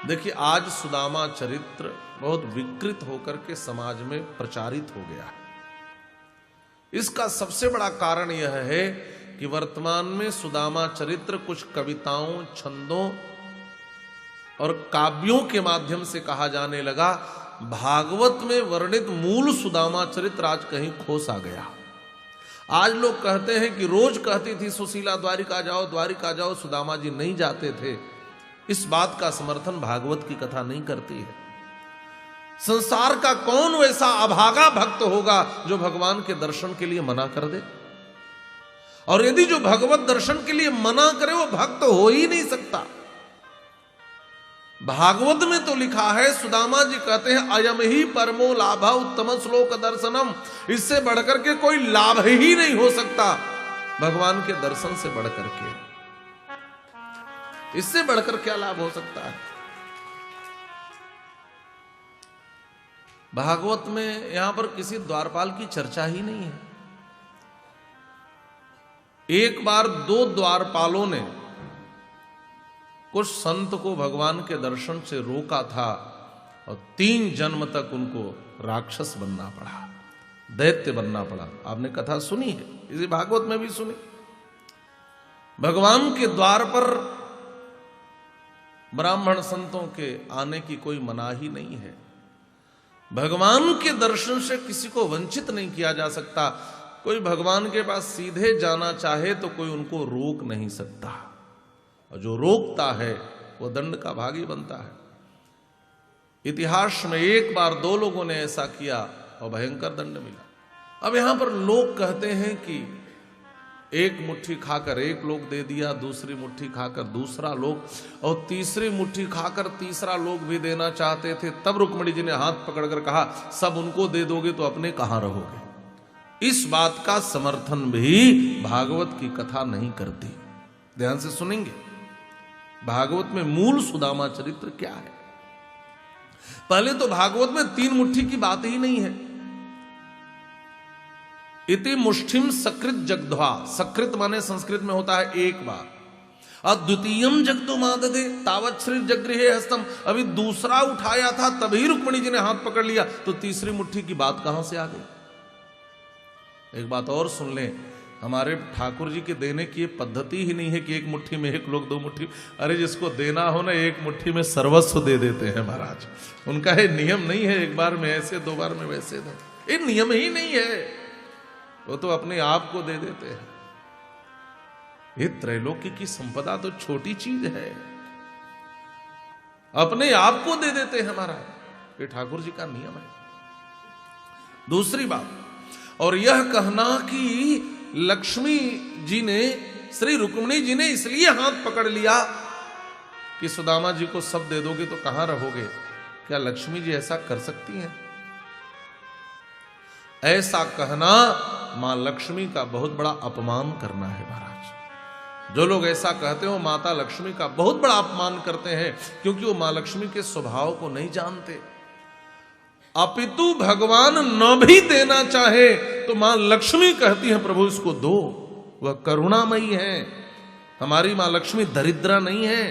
देखिए, आज सुदामा चरित्र बहुत विकृत होकर के समाज में प्रचारित हो गया है। इसका सबसे बड़ा कारण यह है कि वर्तमान में सुदामा चरित्र कुछ कविताओं, छंदों और काव्यों के माध्यम से कहा जाने लगा। भागवत में वर्णित मूल सुदामा चरित्र आज कहीं खो सा गया। आज लोग कहते हैं कि रोज कहती थी सुशीला द्वारिका जाओ, सुदामा जी नहीं जाते थे। इस बात का समर्थन भागवत की कथा नहीं करती है। संसार का कौन वैसा अभागा भक्त होगा जो भगवान के दर्शन के लिए मना कर दे? और यदि जो भगवत दर्शन के लिए मना करे वो भक्त हो ही नहीं सकता। भागवत में तो लिखा है, सुदामा जी कहते हैं अयम ही परमो लाभ उत्तम श्लोक दर्शनम। इससे बढ़कर के कोई लाभ ही नहीं हो सकता भगवान के दर्शन से बढ़कर के। इससे बढ़कर क्या लाभ हो सकता है? भागवत में यहां पर किसी द्वारपाल की चर्चा ही नहीं है। एक बार 2 द्वारपालों ने कुछ संत को भगवान के दर्शन से रोका था और 3 जन्म तक उनको राक्षस बनना पड़ा, दैत्य बनना पड़ा। आपने कथा सुनी है, इसी भागवत में भी सुनी। भगवान के द्वार पर ब्राह्मण संतों के आने की कोई मनाही नहीं है। भगवान के दर्शन से किसी को वंचित नहीं किया जा सकता। कोई भगवान के पास सीधे जाना चाहे तो कोई उनको रोक नहीं सकता, और जो रोकता है वो दंड का भागी बनता है। इतिहास में एक बार 2 लोगों ने ऐसा किया और भयंकर दंड मिला। अब यहां पर लोग कहते हैं कि एक मुट्ठी खाकर एक लोग दे दिया, दूसरी मुट्ठी खाकर दूसरा लोग, और तीसरी मुट्ठी खाकर तीसरा लोग भी देना चाहते थे। तब रुक्मिणी जी ने हाथ पकड़कर कहा, सब उनको दे दोगे तो अपने कहां रहोगे? इस बात का समर्थन भी भागवत की कथा नहीं करती। ध्यान से सुनेंगे भागवत में मूल सुदामा चरित्र क्या है। पहले तो भागवत में 3 मुट्ठी की बात ही नहीं है। इति मुष्ठिम सकृत जगध्वा, सकृत माने संस्कृत में होता है एक बार, और द्वितीयम जगदो माददे तावत श्री जगृहे हस्तम। अभी दूसरा उठाया था तभी रुक्मिणी जी ने हाथ पकड़ लिया, तो तीसरी मुट्ठी की बात कहां से आ गई? एक बात और सुन लें, हमारे ठाकुर जी के देने की पद्धति ही नहीं है कि एक मुट्ठी में एक लोग 2 मुट्ठी। अरे जिसको देना हो ना, एक मुट्ठी में सर्वस्व दे देते हैं महाराज। उनका ये नियम नहीं है, एक बार में ऐसे 2 बार में वैसे दो। ये नियम ही नहीं है, वो तो अपने आप को दे देते हैं। ये त्रैलोक्य की संपदा तो छोटी चीज है, अपने आप को दे देते हैं महाराज। ये ठाकुर जी का नियम है। दूसरी बात, और यह कहना कि लक्ष्मी जी ने, श्री रुक्मिणी जी ने इसलिए हाथ पकड़ लिया कि सुदामा जी को सब दे दोगे तो कहां रहोगे, क्या लक्ष्मी जी ऐसा कर सकती हैं? ऐसा कहना मां लक्ष्मी का बहुत बड़ा अपमान करना है महाराज। जो लोग ऐसा कहते हो माता लक्ष्मी का बहुत बड़ा अपमान करते हैं, क्योंकि वो मां लक्ष्मी के स्वभाव को नहीं जानते। अपितु भगवान न भी देना चाहे तो मां लक्ष्मी कहती है प्रभु इसको दो। वह करुणामयी है। हमारी मां लक्ष्मी दरिद्रा नहीं है।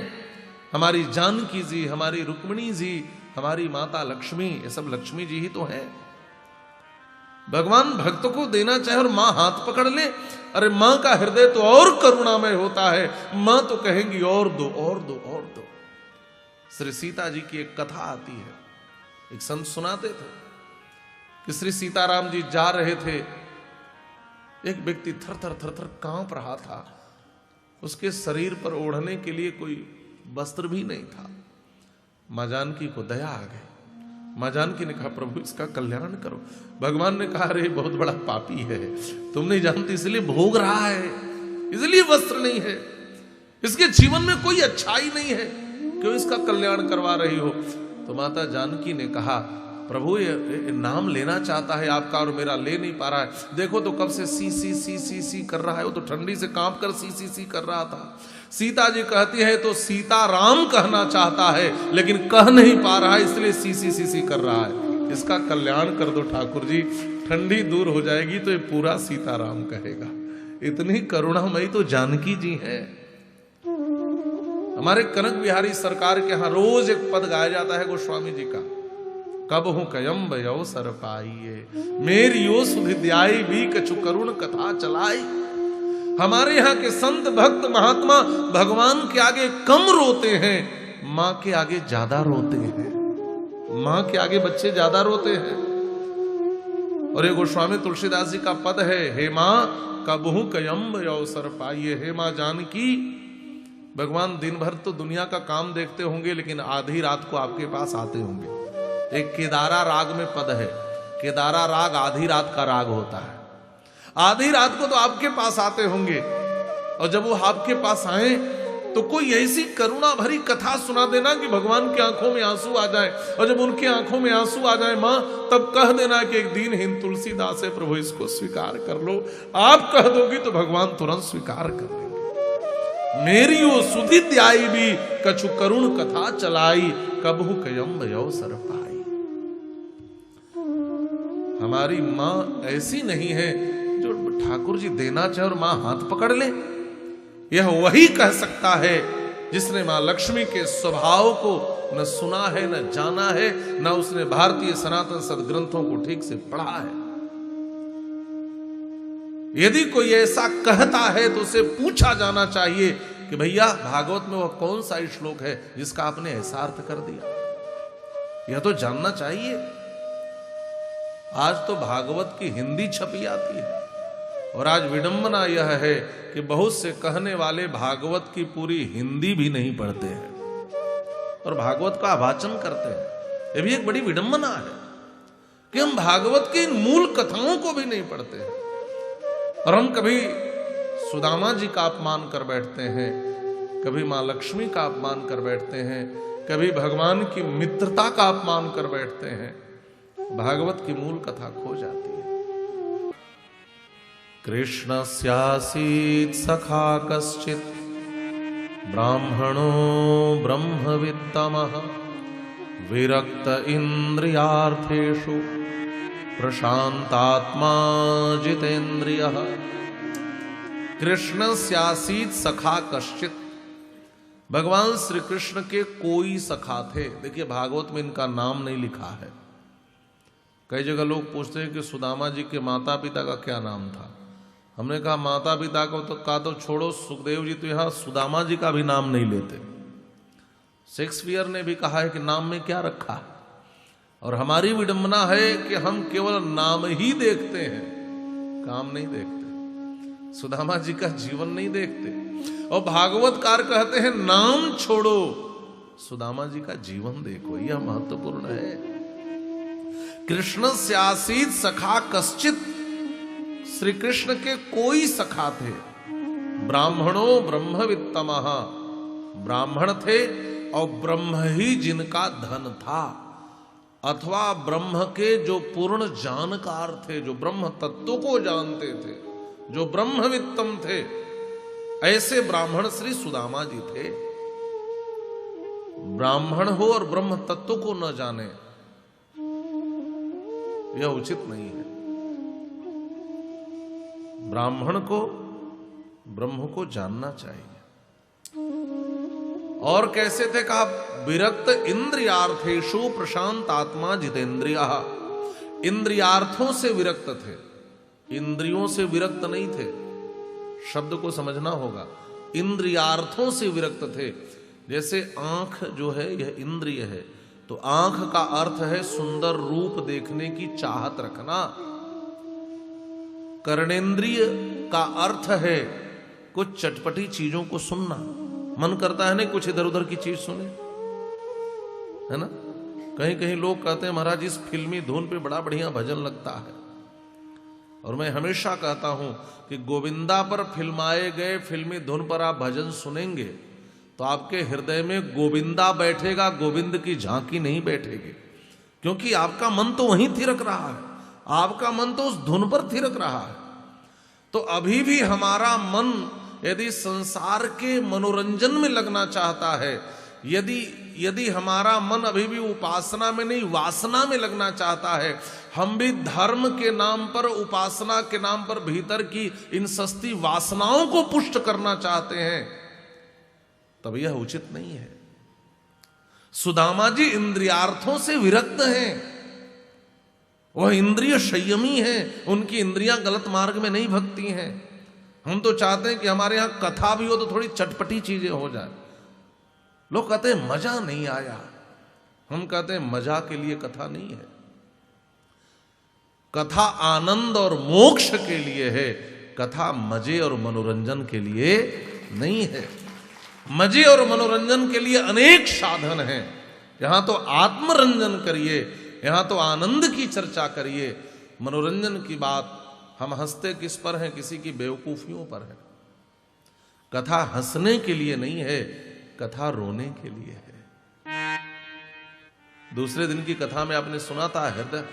हमारी जानकी जी, हमारी रुक्मिणी जी, हमारी माता लक्ष्मी, ये सब लक्ष्मी जी ही तो है। भगवान भक्त को देना चाहे और मां हाथ पकड़ ले, अरे मां का हृदय तो और करुणामय होता है। मां तो कहेंगी और दो और दो और दो। श्री सीता जी की एक कथा आती है, एक संत सुनाते थे कि श्री सीताराम जी जा रहे थे, एक व्यक्ति थर थर कांप रहा था। उसके शरीर पर ओढ़ने के लिए कोई वस्त्र भी नहीं था। मां जानकी को दया आ गई। मां जानकी ने कहा प्रभु इसका कल्याण करो। भगवान ने कहा अरे बहुत बड़ा पापी है, तुम नहीं जानती, इसलिए भोग रहा है, इसलिए वस्त्र नहीं है, इसके जीवन में कोई अच्छाई नहीं है, क्यों इसका कल्याण करवा रही हो? तो माता जानकी ने कहा प्रभु ये नाम लेना चाहता है आपका और मेरा ले नहीं पा रहा है। देखो तो कब से सी सी सी सी सी कर रहा है, वो तो ठंडी से कांप कर सी सी सी कर रहा था। सीता जी कहती है तो सीता राम कहना चाहता है लेकिन कह नहीं पा रहा है, इसलिए सी सी सी सी कर रहा है। इसका कल्याण कर दो ठाकुर जी, ठंडी दूर हो जाएगी तो ये पूरा सीताराम कहेगा। इतनी करुणामयी तो जानकी जी है। हमारे कनक बिहारी सरकार के यहाँ रोज एक पद गाया जाता है गोस्वामी जी का, कब हूं कयम्ब अवसर पाइए, मेरी ओ सुधिद्याई भी कछु करुण कथा चलाई। हमारे यहाँ के संत भक्त महात्मा भगवान के आगे कम रोते हैं, मां के आगे ज्यादा रोते हैं। मां के आगे बच्चे ज्यादा रोते हैं। और ये गोस्वामी तुलसीदास जी का पद है, हे मां कबहू कयम्ब अवसर पाइए। हे मां जानकी, भगवान दिन भर तो दुनिया का काम देखते होंगे, लेकिन आधी रात को आपके पास आते होंगे। एक केदारा राग में पद है, केदारा राग आधी रात का राग होता है। आधी रात को तो आपके पास आते होंगे, और जब वो आपके पास आए तो कोई ऐसी करुणा भरी कथा सुना देना कि भगवान की आंखों में आंसू आ जाए। और जब उनकी आंखों में आंसू आ जाए मां, तब कह देना कि एक दीनहीन तुलसीदास है, प्रभु इसको स्वीकार कर लो। आप कह दोगी तो भगवान तुरंत स्वीकार कर लेंगे। मेरी ओ सुधित आई भी कछु करुण कथा चलाई, कबहू कयम्ब अवसर पाई। हमारी मां ऐसी नहीं है जो ठाकुर जी देना चाहे और मां हाथ पकड़ ले। यह वही कह सकता है जिसने मां लक्ष्मी के स्वभाव को न सुना है, न जाना है, न उसने भारतीय सनातन सदग्रंथों को ठीक से पढ़ा है। यदि कोई ऐसा कहता है तो उसे पूछा जाना चाहिए कि भैया भागवत में वह कौन सा श्लोक है जिसका आपने ऐसा अर्थ कर दिया। यह तो जानना चाहिए। आज तो भागवत की हिंदी छपी आती है, और आज विडंबना यह है कि बहुत से कहने वाले भागवत की पूरी हिंदी भी नहीं पढ़ते हैं और भागवत का अवाचन करते हैं। यह भी एक बड़ी विडंबना है कि हम भागवत की मूल कथाओं को भी नहीं पढ़ते हैं, और हम कभी सुदामा जी का अपमान कर बैठते हैं, कभी मां लक्ष्मी का अपमान कर बैठते हैं, कभी भगवान की मित्रता का अपमान कर बैठते हैं। भागवत की मूल कथा खो जाती है। कृष्णस्यासीत् सखा कश्चित् ब्राह्मणो ब्रह्मवित्तमः विरक्त इंद्रियार्थेषु प्रशांतात्मा जितेन्द्रियः। कृष्णस्यासीत् सखा कश्चित्, भगवान श्री कृष्ण के कोई सखा थे। देखिए भागवत में इनका नाम नहीं लिखा है। कई जगह लोग पूछते हैं कि सुदामा जी के माता पिता का क्या नाम था। हमने कहा माता पिता को तो छोड़ो, सुखदेव जी तो यहाँ सुदामा जी का भी नाम नहीं लेते। शेक्सपियर ने भी कहा है कि नाम में क्या रखा है। और हमारी विडंबना है कि हम केवल नाम ही देखते हैं, काम नहीं देखते, सुदामा जी का जीवन नहीं देखते। और भागवतकार कहते हैं नाम छोड़ो, सुदामा जी का जीवन देखो। यह महत्वपूर्ण है। कृष्ण स्यासीत सखा कश्चित, श्री कृष्ण के कोई सखा थे। ब्राह्मणों ब्रह्मवित्तमः, ब्राह्मण थे और ब्रह्म ही जिनका धन था, अथवा ब्रह्म के जो पूर्ण जानकार थे, जो ब्रह्म तत्व को जानते थे, जो ब्रह्मवित्तम थे, ऐसे ब्राह्मण श्री सुदामा जी थे। ब्राह्मण हो और ब्रह्म तत्व को न जाने, यह उचित नहीं है। ब्राह्मण को ब्रह्म को जानना चाहिए। और कैसे थे कहा, विरक्त इंद्रियार्थेषु प्रशांत आत्मा जितेन्द्रियः। इंद्रियार्थों से विरक्त थे, इंद्रियों से विरक्त नहीं थे। शब्द को समझना होगा। इंद्रियार्थों से विरक्त थे। जैसे आंख जो है यह इंद्रिय है, तो आंख का अर्थ है सुंदर रूप देखने की चाहत रखना। कर्णेंद्रिय का अर्थ है कुछ चटपटी चीजों को सुनना। मन करता है नहीं कुछ इधर उधर की चीज सुने, है ना। कहीं कहीं लोग कहते हैं महाराज इस फिल्मी धुन पे बड़ा बढ़िया भजन लगता है। और मैं हमेशा कहता हूं कि गोविंदा पर फिल्माए गए फिल्मी धुन पर आप भजन सुनेंगे तो आपके हृदय में गोविंदा बैठेगा, गोविंद की झांकी नहीं बैठेगी। क्योंकि आपका मन तो वहीं थिरक रहा है, आपका मन तो उस धुन पर थिरक रहा है। तो अभी भी हमारा मन यदि संसार के मनोरंजन में लगना चाहता है, यदि हमारा मन अभी भी उपासना में नहीं वासना में लगना चाहता है, हम भी धर्म के नाम पर, उपासना के नाम पर भीतर की इन सस्ती वासनाओं को पुष्ट करना चाहते हैं, तब यह उचित नहीं है। सुदामा जी इंद्रियार्थों से विरक्त हैं, वह इंद्रिय संयमी हैं, उनकी इंद्रियां गलत मार्ग में नहीं भगती हैं। हम तो चाहते हैं कि हमारे यहां कथा भी हो तो थोड़ी चटपटी चीजें हो जाए। लोग कहते हैं मजा नहीं आया, हम कहते हैं मजा के लिए कथा नहीं है, कथा आनंद और मोक्ष के लिए है, कथा मजे और मनोरंजन के लिए नहीं है। मजे और मनोरंजन के लिए अनेक साधन हैं। यहां तो आत्मरंजन करिए, यहां तो आनंद की चर्चा करिए। मनोरंजन की बात हम हंसते किस पर हैं? किसी की बेवकूफियों पर है। कथा हंसने के लिए नहीं है, कथा रोने के लिए है। दूसरे दिन की कथा में आपने सुना था, हृदय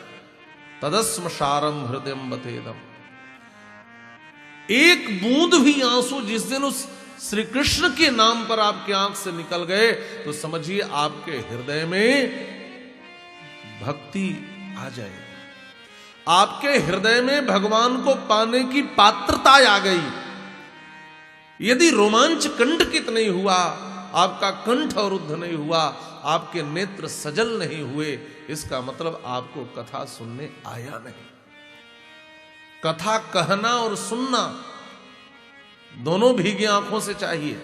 तदस्म सारम हृदयम बतेदम। एक बूंद भी आंसू जिस दिन उस श्री कृष्ण के नाम पर आपकी आंख से निकल गए तो समझिए आपके हृदय में भक्ति आ जाए, आपके हृदय में भगवान को पाने की पात्रता आ गई। यदि रोमांच कंटकित नहीं हुआ, आपका कंठ अवरुद्ध नहीं हुआ, आपके नेत्र सजल नहीं हुए, इसका मतलब आपको कथा सुनने आया नहीं। कथा कहना और सुनना दोनों भीगी आंखों से चाहिए।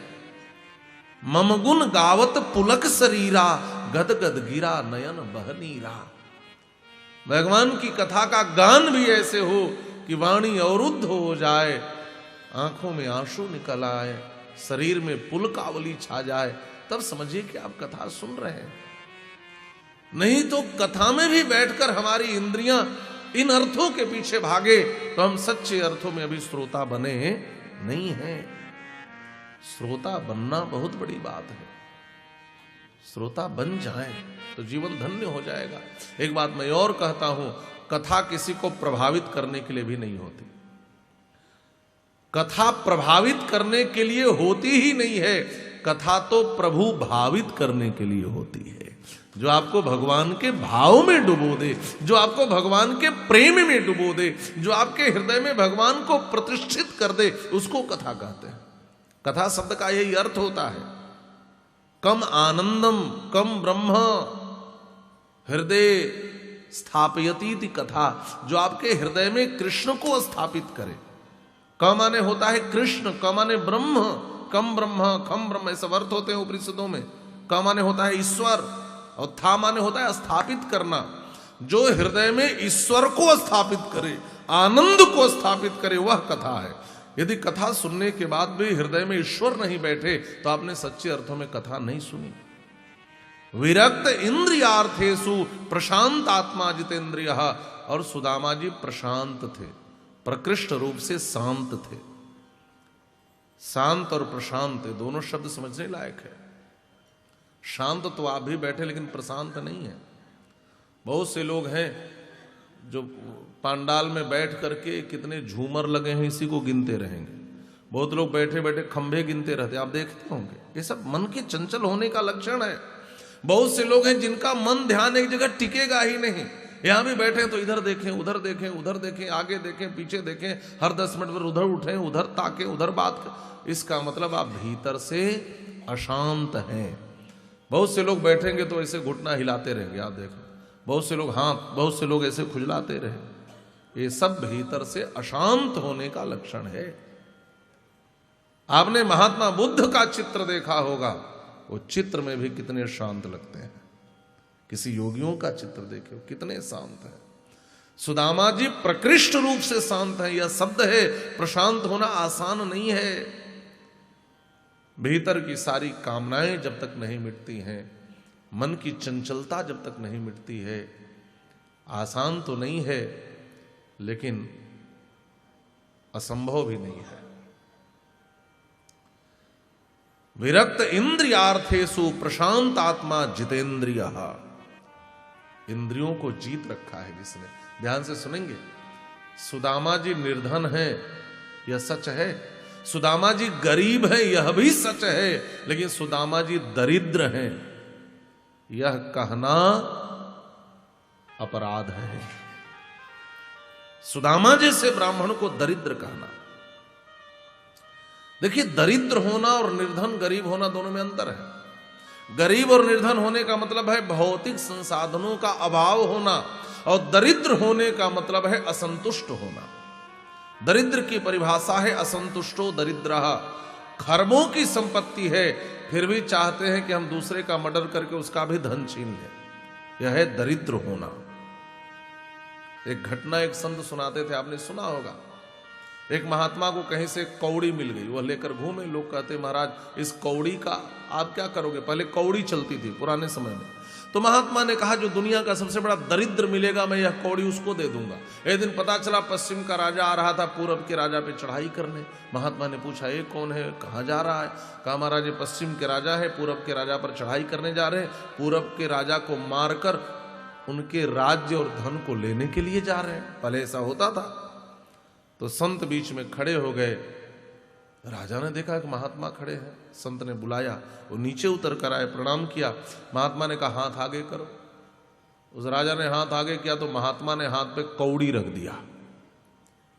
मम गुण गावत पुलक शरीरा, गद गद गिरा नयन बहनीरा। भगवान की कथा का गान भी ऐसे हो कि वाणी अवरुद्ध हो जाए, आंखों में आंसू निकल आए, शरीर में पुलकावली छा जाए, तब समझिए कि आप कथा सुन रहे हैं। नहीं तो कथा में भी बैठकर हमारी इंद्रियां इन अर्थों के पीछे भागे तो हम सच्चे अर्थों में अभी श्रोता बने नहीं हैं। श्रोता बनना बहुत बड़ी बात है। श्रोता बन जाए तो जीवन धन्य हो जाएगा। एक बात मैं और कहता हूं, कथा किसी को प्रभावित करने के लिए भी नहीं होती। कथा प्रभावित करने के लिए होती ही नहीं है, कथा तो प्रभु भावित करने के लिए होती है। जो आपको भगवान के भाव में डुबो दे, जो आपको भगवान के प्रेम में डुबो दे, जो आपके हृदय में भगवान को प्रतिष्ठित कर दे, उसको कथा कहते हैं। कथा शब्द का यही अर्थ होता है। कम आनंदम कम ब्रह्म हृदय स्थापयति कथा, जो आपके हृदय में कृष्ण को स्थापित करे। क माने होता है कृष्ण, क माने ब्रह्म, कम ब्रह्म खम ब्रह्म, ऐसे अर्थ होते हैं उपनिषदों में। क माने होता है ईश्वर और था माने होता है स्थापित करना। जो हृदय में ईश्वर को स्थापित करे, आनंद को स्थापित करे, वह कथा है। यदि कथा सुनने के बाद भी हृदय में ईश्वर नहीं बैठे तो आपने सच्चे अर्थों में कथा नहीं सुनी। विरक्त इंद्रियार्थेषु प्रशांत आत्मा जितेंद्रिय। और सुदामा जी प्रशांत थे, प्रकृष्ट रूप से शांत थे। शांत और प्रशांत दोनों शब्द समझने लायक है। शांत तो आप भी बैठे लेकिन प्रशांत नहीं है। बहुत से लोग हैं जो पांडाल में बैठ करके कितने झूमर लगे हैं इसी को गिनते रहेंगे। बहुत लोग बैठे बैठे खंभे गिनते रहते, आप देखते होंगे। ये सब मन के चंचल होने का लक्षण है। बहुत से लोग हैं जिनका मन ध्यान एक जगह टिकेगा ही नहीं। यहां भी बैठे तो इधर देखें उधर देखें, उधर देखें आगे देखें पीछे देखें, हर 10 मिनट पर उधर उठें उधर ताकें उधर बात करें। इसका मतलब आप भीतर से अशांत हैं। बहुत से लोग बैठेंगे तो ऐसे घुटना हिलाते रहेंगे, आप देखें। बहुत से लोग हाथ, बहुत से लोग ऐसे खुजलाते रहे। ये सब भीतर से अशांत होने का लक्षण है। आपने महात्मा बुद्ध का चित्र देखा होगा, वो चित्र में भी कितने शांत लगते हैं। किसी योगियों का चित्र देखे कितने शांत हैं। सुदामा जी प्रकृष्ट रूप से शांत है। यह शब्द है, प्रशांत होना आसान नहीं है। भीतर की सारी कामनाएं जब तक नहीं मिटती हैं, मन की चंचलता जब तक नहीं मिटती है, आसान तो नहीं है लेकिन असंभव भी नहीं है। विरक्त इंद्रियार्थेषु प्रशांत आत्मा जितेंद्रिय। इंद्रियों को जीत रखा है जिसने। ध्यान से सुनेंगे, सुदामा जी निर्धन है यह सच है, सुदामा जी गरीब है यह भी सच है, लेकिन सुदामा जी दरिद्र हैं यह कहना अपराध है। सुदामा जैसे ब्राह्मण को दरिद्र कहना। देखिए, दरिद्र होना और निर्धन गरीब होना दोनों में अंतर है। गरीब और निर्धन होने का मतलब है भौतिक संसाधनों का अभाव होना, और दरिद्र होने का मतलब है असंतुष्ट होना। दरिद्र की परिभाषा है असंतुष्टो दरिद्रः। खरबों की संपत्ति है, फिर भी चाहते हैं कि हम दूसरे का मर्डर करके उसका भी धन छीन लें। यह है दरिद्र होना। एक घटना एक संत सुनाते थे, आपने सुना होगा। एक महात्मा को कहीं से कौड़ी मिल गई, वह लेकर घूमे। लोग कहते महाराज इस कौड़ी का आप क्या करोगे? पहले कौड़ी चलती थी पुराने समय में। तो महात्मा ने कहा जो दुनिया का सबसे बड़ा दरिद्र मिलेगा मैं यह कौड़ी उसको दे दूंगा। एक दिन पता चला पश्चिम का राजा आ रहा था पूरब के राजा पे चढ़ाई करने। महात्मा ने पूछा ये कौन है, कहाँ जा रहा है? कहा महाराज पश्चिम के राजा है, पूरब के राजा पर चढ़ाई करने जा रहे हैं। पूरब के राजा को मारकर उनके राज्य और धन को लेने के लिए जा रहे हैं। पहले ऐसा होता था। तो संत बीच में खड़े हो गए। राजा ने देखा कि महात्मा खड़े हैं। संत ने बुलाया, वो नीचे उतर कर आए, प्रणाम किया। महात्मा ने कहा हाथ आगे करो। उस राजा ने हाथ आगे किया तो महात्मा ने हाथ पे कौड़ी रख दिया।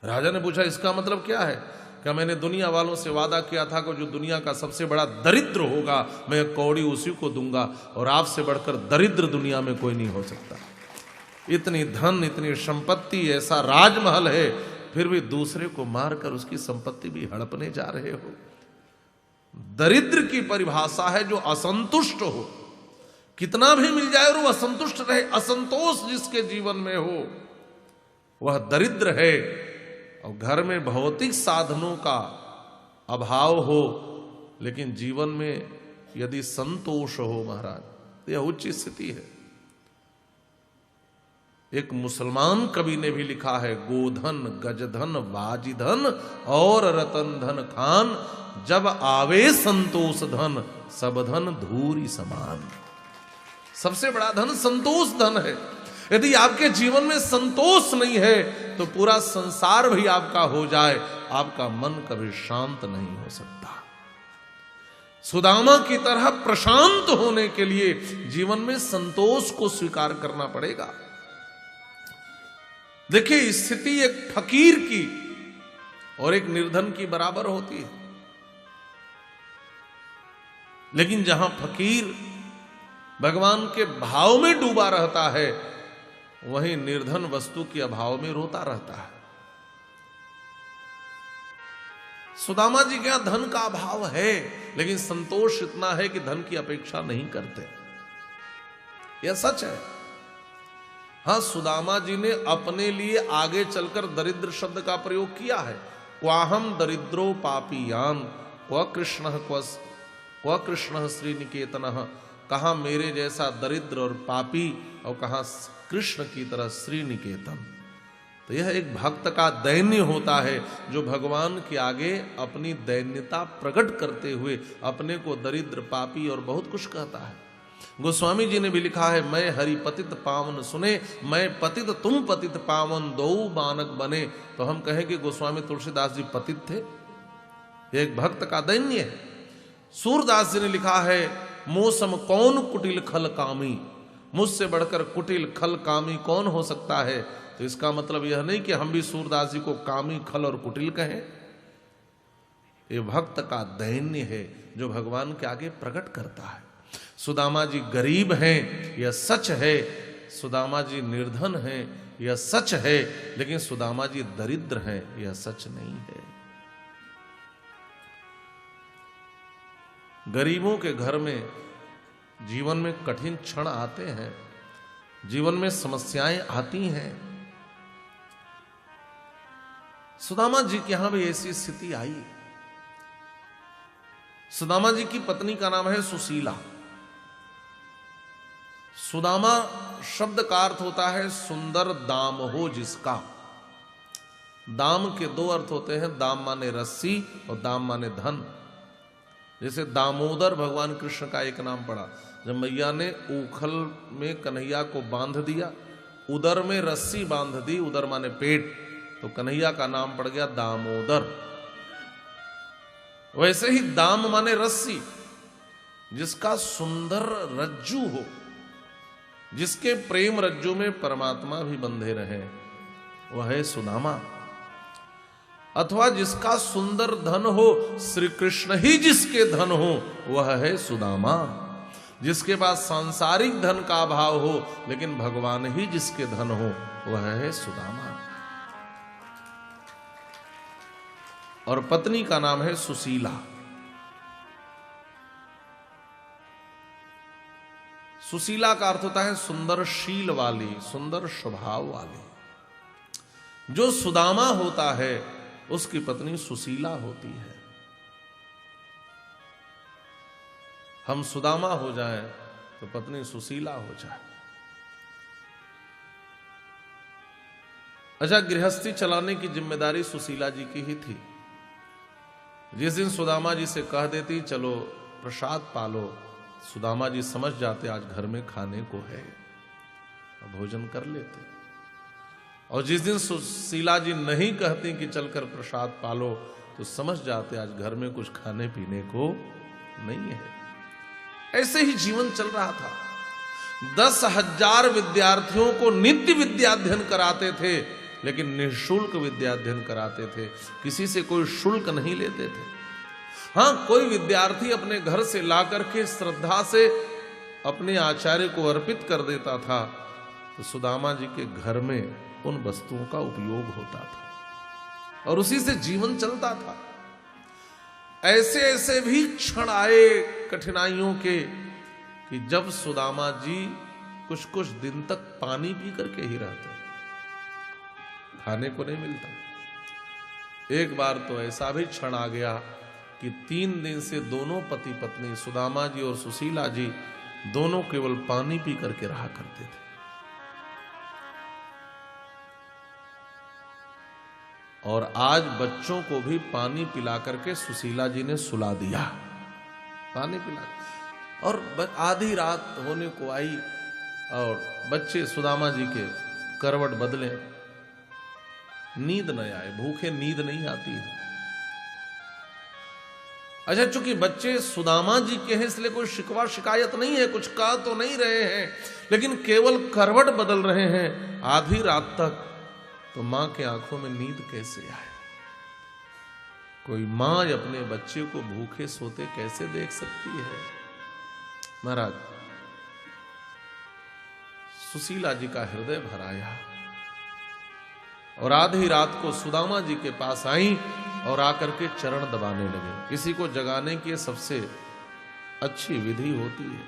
राजा ने पूछा इसका मतलब क्या है? क्या मैंने दुनिया वालों से वादा किया था कि जो दुनिया का सबसे बड़ा दरिद्र होगा मैं कौड़ी उसी को दूंगा, और आपसे बढ़कर दरिद्र दुनिया में कोई नहीं हो सकता। इतनी धन, इतनी संपत्ति, ऐसा राजमहल है, फिर भी दूसरे को मारकर उसकी संपत्ति भी हड़पने जा रहे हो। दरिद्र की परिभाषा है जो असंतुष्ट हो, कितना भी मिल जाए और वो असंतुष्ट रहे। असंतोष जिसके जीवन में हो वह दरिद्र है। और घर में भौतिक साधनों का अभाव हो लेकिन जीवन में यदि संतोष हो महाराज, यह उच्च स्थिति है। एक मुसलमान कवि ने भी लिखा है गोधन गजधन वाजिधन और रतन धन खान, जब आवे संतोष धन सब धन धूरी समान। सबसे बड़ा धन संतोष धन है। यदि आपके जीवन में संतोष नहीं है तो पूरा संसार भी आपका हो जाए, आपका मन कभी शांत नहीं हो सकता। सुदामा की तरह प्रशांत होने के लिए जीवन में संतोष को स्वीकार करना पड़ेगा। देखिए, स्थिति एक फकीर की और एक निर्धन की बराबर होती है, लेकिन जहां फकीर भगवान के भाव में डूबा रहता है वहीं निर्धन वस्तु के अभाव में रोता रहता है। सुदामा जी के यहां धन का अभाव है लेकिन संतोष इतना है कि धन की अपेक्षा नहीं करते। यह सच है। हाँ, सुदामा जी ने अपने लिए आगे चलकर दरिद्र शब्द का प्रयोग किया है। क्वाहम दरिद्रो पापीयान क्व कृष्ण श्रीनिकेतनः। कहा मेरे जैसा दरिद्र और पापी, और कहा कृष्ण की तरह श्रीनिकेतन। तो यह एक भक्त का दैन्य होता है जो भगवान के आगे अपनी दैन्यता प्रकट करते हुए अपने को दरिद्र, पापी और बहुत कुछ कहता है। गोस्वामी जी ने भी लिखा है मैं हरि पतित पावन सुने, मैं पतित तुम पतित पावन, दो बानक बने। तो हम कहें कि गोस्वामी तुलसीदास जी पतित थे। यह एक भक्त का दैन्य है। सूरदास जी ने लिखा है मोसम कौन कुटिल खल कामी। मुझसे बढ़कर कुटिल खल कामी कौन हो सकता है? तो इसका मतलब यह नहीं कि हम भी सूरदास जी को कामी, खल और कुटिल कहें। ये भक्त का दैन्य है जो भगवान के आगे प्रकट करता है। सुदामा जी गरीब हैं यह सच है, सुदामा जी निर्धन हैं यह सच है, लेकिन सुदामा जी दरिद्र हैं यह सच नहीं है। गरीबों के घर में जीवन में कठिन क्षण आते हैं, जीवन में समस्याएं आती हैं। सुदामा जी के यहां भी ऐसी स्थिति आई। सुदामा जी की पत्नी का नाम है सुशीला। सुदामा शब्द का अर्थ होता है सुंदर दाम हो जिसका। दाम के दो अर्थ होते हैं, दाम माने रस्सी और दाम माने धन। जैसे दामोदर भगवान कृष्ण का एक नाम पड़ा। जब मैया ने ऊखल में कन्हैया को बांध दिया, उदर में रस्सी बांध दी, उदर माने पेट, तो कन्हैया का नाम पड़ गया दामोदर। वैसे ही दाम माने रस्सी, जिसका सुंदर रज्जू हो, जिसके प्रेम रज्जू में परमात्मा भी बंधे रहे, वह है सुदामा। अथवा जिसका सुंदर धन हो, श्री कृष्ण ही जिसके धन हो वह है सुदामा। जिसके पास सांसारिक धन का अभाव हो लेकिन भगवान ही जिसके धन हो वह है सुदामा। और पत्नी का नाम है सुशीला। सुशीला का अर्थ होता है सुंदर शील वाली, सुंदर स्वभाव वाली। जो सुदामा होता है उसकी पत्नी सुशीला होती है। हम सुदामा हो जाएं तो पत्नी सुशीला हो जाए। अच्छा, गृहस्थी चलाने की जिम्मेदारी सुशीला जी की ही थी। जिस दिन सुदामा जी से कह देती चलो प्रसाद पालो, सुदामा जी समझ जाते आज घर में खाने को है, भोजन कर लेते। और जिस दिन सुशीला जी नहीं कहती कि चलकर प्रसाद पालो तो समझ जाते आज घर में कुछ खाने पीने को नहीं है। ऐसे ही जीवन चल रहा था। 10,000 विद्यार्थियों को नित्य विद्याध्ययन कराते थे, लेकिन निःशुल्क विद्याध्ययन कराते थे, किसी से कोई शुल्क नहीं लेते थे। हाँ, कोई विद्यार्थी अपने घर से ला करके श्रद्धा से अपने आचार्य को अर्पित कर देता था तो सुदामा जी के घर में उन वस्तुओं का उपयोग होता था और उसी से जीवन चलता था। ऐसे ऐसे भी क्षण आए कठिनाइयों के कि जब सुदामा जी कुछ कुछ दिन तक पानी पी करके ही रहते, खाने को नहीं मिलता। एक बार तो ऐसा भी क्षण आ गया कि 3 दिन से दोनों पति पत्नी सुदामा जी और सुशीला जी दोनों केवल पानी पी करके रहा करते थे। और आज बच्चों को भी पानी पिला करके सुशीला जी ने सुला दिया, पानी पिला। और आधी रात होने को आई और बच्चे सुदामा जी के करवट बदले, नींद न आए, भूखे नींद नहीं आती है। अच्छा, चूंकि बच्चे सुदामा जी के हैं इसलिए कोई शिकवा शिकायत नहीं है, कुछ कह तो नहीं रहे हैं, लेकिन केवल करवट बदल रहे हैं आधी रात तक, तो मां के आंखों में नींद कैसे आए? कोई मां अपने बच्चे को भूखे सोते कैसे देख सकती है? महाराज, सुशीला जी का हृदय भर आया और आधी रात को सुदामा जी के पास आई और आकर के चरण दबाने लगे। किसी को जगाने की सबसे अच्छी विधि होती है।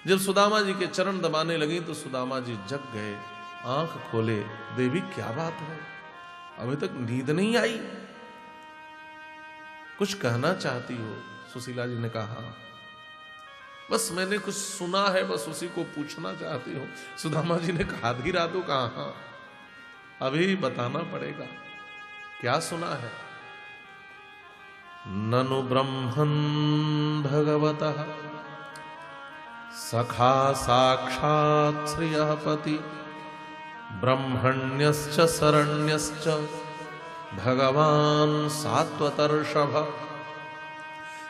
जब सुदामा जी के चरण दबाने लगी तो सुदामा जी जग गए, आंख खोले। देवी क्या बात है, अभी तक नींद नहीं आई, कुछ कहना चाहती हो? सुशीला जी ने कहा, बस मैंने कुछ सुना है, बस उसी को पूछना चाहती हूं। सुदामा जी ने कहा, आधी रात को कहा, हाँ अभी बताना पड़ेगा, क्या सुना है? ननु ब्रह्मन् भगवतः सखा साक्षात् श्रियः पति ब्रह्मण्यश्च शरण्यश्च भगवान सात्वतर्षभ।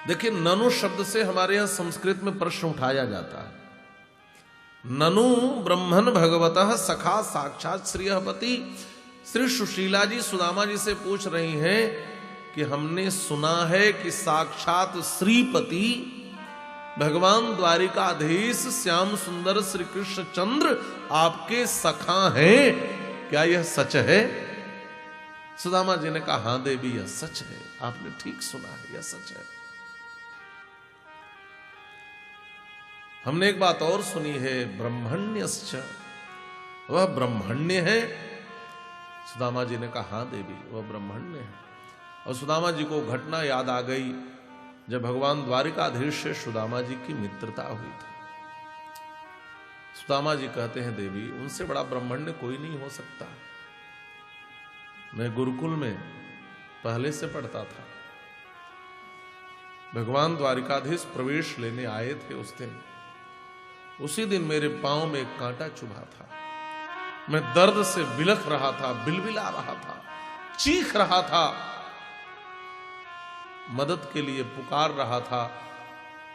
देखिए, ननु शब्द से हमारे यहां संस्कृत में प्रश्न उठाया जाता है। ननु ब्रह्मन् भगवतः सखा साक्षात् श्रियः पति। श्री सुशीला जी सुदामा जी से पूछ रही हैं कि हमने सुना है कि साक्षात श्रीपति भगवान द्वारिकाधीश श्याम सुंदर श्री कृष्ण चंद्र आपके सखा हैं, क्या यह सच है? सुदामा जी ने कहा, हां देवी यह सच है, आपने ठीक सुना है, यह सच है। हमने एक बात और सुनी है, ब्रह्मण्यश्च, वह ब्रह्मण्य है। सुदामा जी ने कहा, हां देवी वह ब्रह्मण्य है। और सुदामा जी को घटना याद आ गई जब भगवान द्वारिकाधीश से सुदामा जी की मित्रता हुई थी। सुदामा जी कहते हैं, देवी उनसे बड़ा ब्रह्मण्य कोई नहीं हो सकता। मैं गुरुकुल में पहले से पढ़ता था, भगवान द्वारिकाधीश प्रवेश लेने आए थे उस दिन। उसी दिन मेरे पांव में एक कांटा चुभा था, मैं दर्द से बिलख रहा था, बिलबिला रहा था, चीख रहा था, मदद के लिए पुकार रहा था,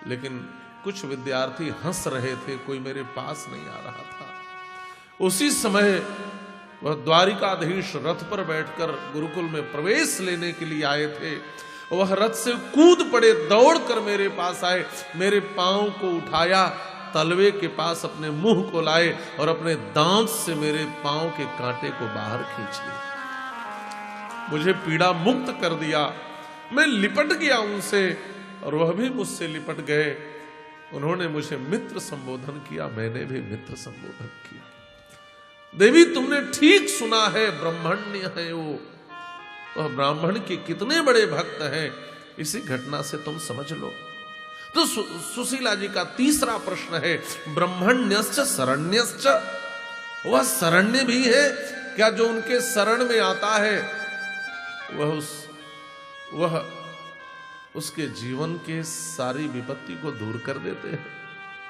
लेकिन कुछ विद्यार्थी हंस रहे थे, कोई मेरे पास नहीं आ रहा था। उसी समय वह द्वारिकाधीश रथ पर बैठकर गुरुकुल में प्रवेश लेने के लिए आए थे। वह रथ से कूद पड़े, दौड़कर मेरे पास आए, मेरे पांव को उठाया, तलवे के पास अपने मुंह को लाए और अपने दांत से मेरे पांव के कांटे को बाहर खींच लिया। मुझे पीड़ा मुक्त कर दिया। मैं लिपट गया उनसे और वह भी मुझसे लिपट गए। उन्होंने मुझे मित्र संबोधन किया, मैंने भी मित्र संबोधन किया। देवी तुमने ठीक सुना है, ब्राह्मण्य है वो। वह ब्राह्मण के कितने बड़े भक्त हैं, इसी घटना से तुम समझ लो। तो सुशीला जी का तीसरा प्रश्न है, ब्रह्मण्यश्च शरण्यश्च, वह शरण्य भी है क्या? जो उनके शरण में आता है वह उसके जीवन के सारी विपत्ति को दूर कर देते हैं,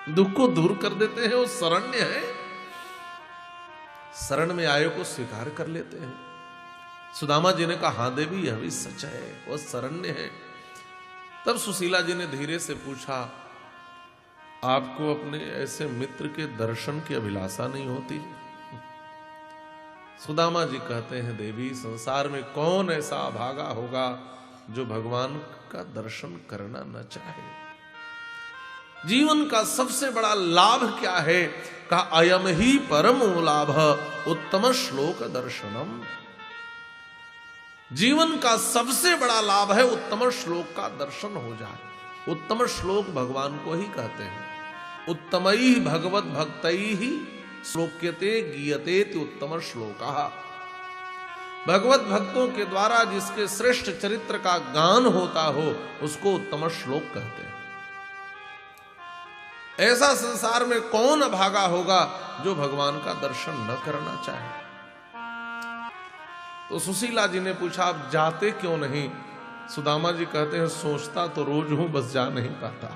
दुख को दूर कर देते हैं। वो शरण्य है, शरण में आए को स्वीकार कर लेते हैं। सुदामा जी ने कहा, हां देवी यह भी सच है, वह शरण्य है। तब सुशीला जी ने धीरे से पूछा, आपको अपने ऐसे मित्र के दर्शन की अभिलाषा नहीं होती? सुदामा जी कहते हैं, देवी संसार में कौन ऐसा अभागा होगा जो भगवान का दर्शन करना न चाहे। जीवन का सबसे बड़ा लाभ क्या है? कहा, अयम ही परमो लाभ उत्तम श्लोक दर्शनम। जीवन का सबसे बड़ा लाभ है उत्तम श्लोक का दर्शन हो जाए। उत्तम श्लोक भगवान को ही कहते हैं। उत्तमई भगवत भक्तई ही श्लोक्यते गीयते उत्तम श्लोकः। भगवत भक्तों के द्वारा जिसके श्रेष्ठ चरित्र का गान होता हो उसको उत्तम श्लोक कहते हैं। ऐसा संसार में कौन अभागा होगा जो भगवान का दर्शन न करना चाहे। तो सुशीला जी ने पूछा, आप जाते क्यों नहीं? सुदामा जी कहते हैं, सोचता तो रोज हूं, बस जा नहीं पाता।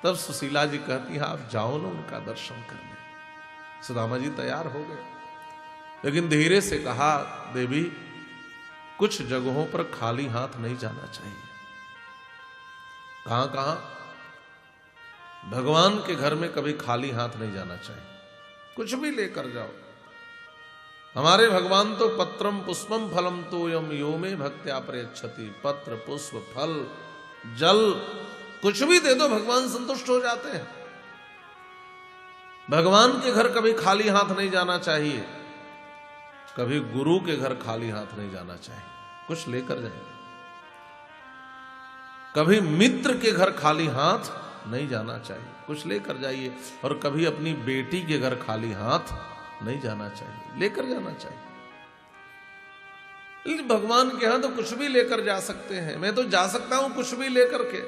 तब सुशीला जी कहती है, आप जाओ ना उनका दर्शन करने। सुदामा जी तैयार हो गए, लेकिन धीरे से कहा, देवी कुछ जगहों पर खाली हाथ नहीं जाना चाहिए। कहां कहां? भगवान के घर में कभी खाली हाथ नहीं जाना चाहिए, कुछ भी लेकर जाओ। हमारे भगवान तो पत्रम पुष्पम फलम तो यम यो में भक्त्या प्रयच्छति। पत्र पुष्प फल जल कुछ भी दे दो, भगवान संतुष्ट हो जाते हैं। भगवान के घर कभी खाली हाथ नहीं जाना चाहिए, कभी गुरु के घर खाली हाथ नहीं जाना चाहिए, कुछ लेकर जाइए। कभी मित्र के घर खाली हाथ नहीं जाना चाहिए, कुछ लेकर जाइए। और कभी अपनी बेटी के घर खाली हाथ नहीं जाना चाहिए, लेकर जाना चाहिए। भगवान के यहां तो कुछ भी लेकर जा सकते हैं। मैं तो जा सकता हूं कुछ भी लेकर के,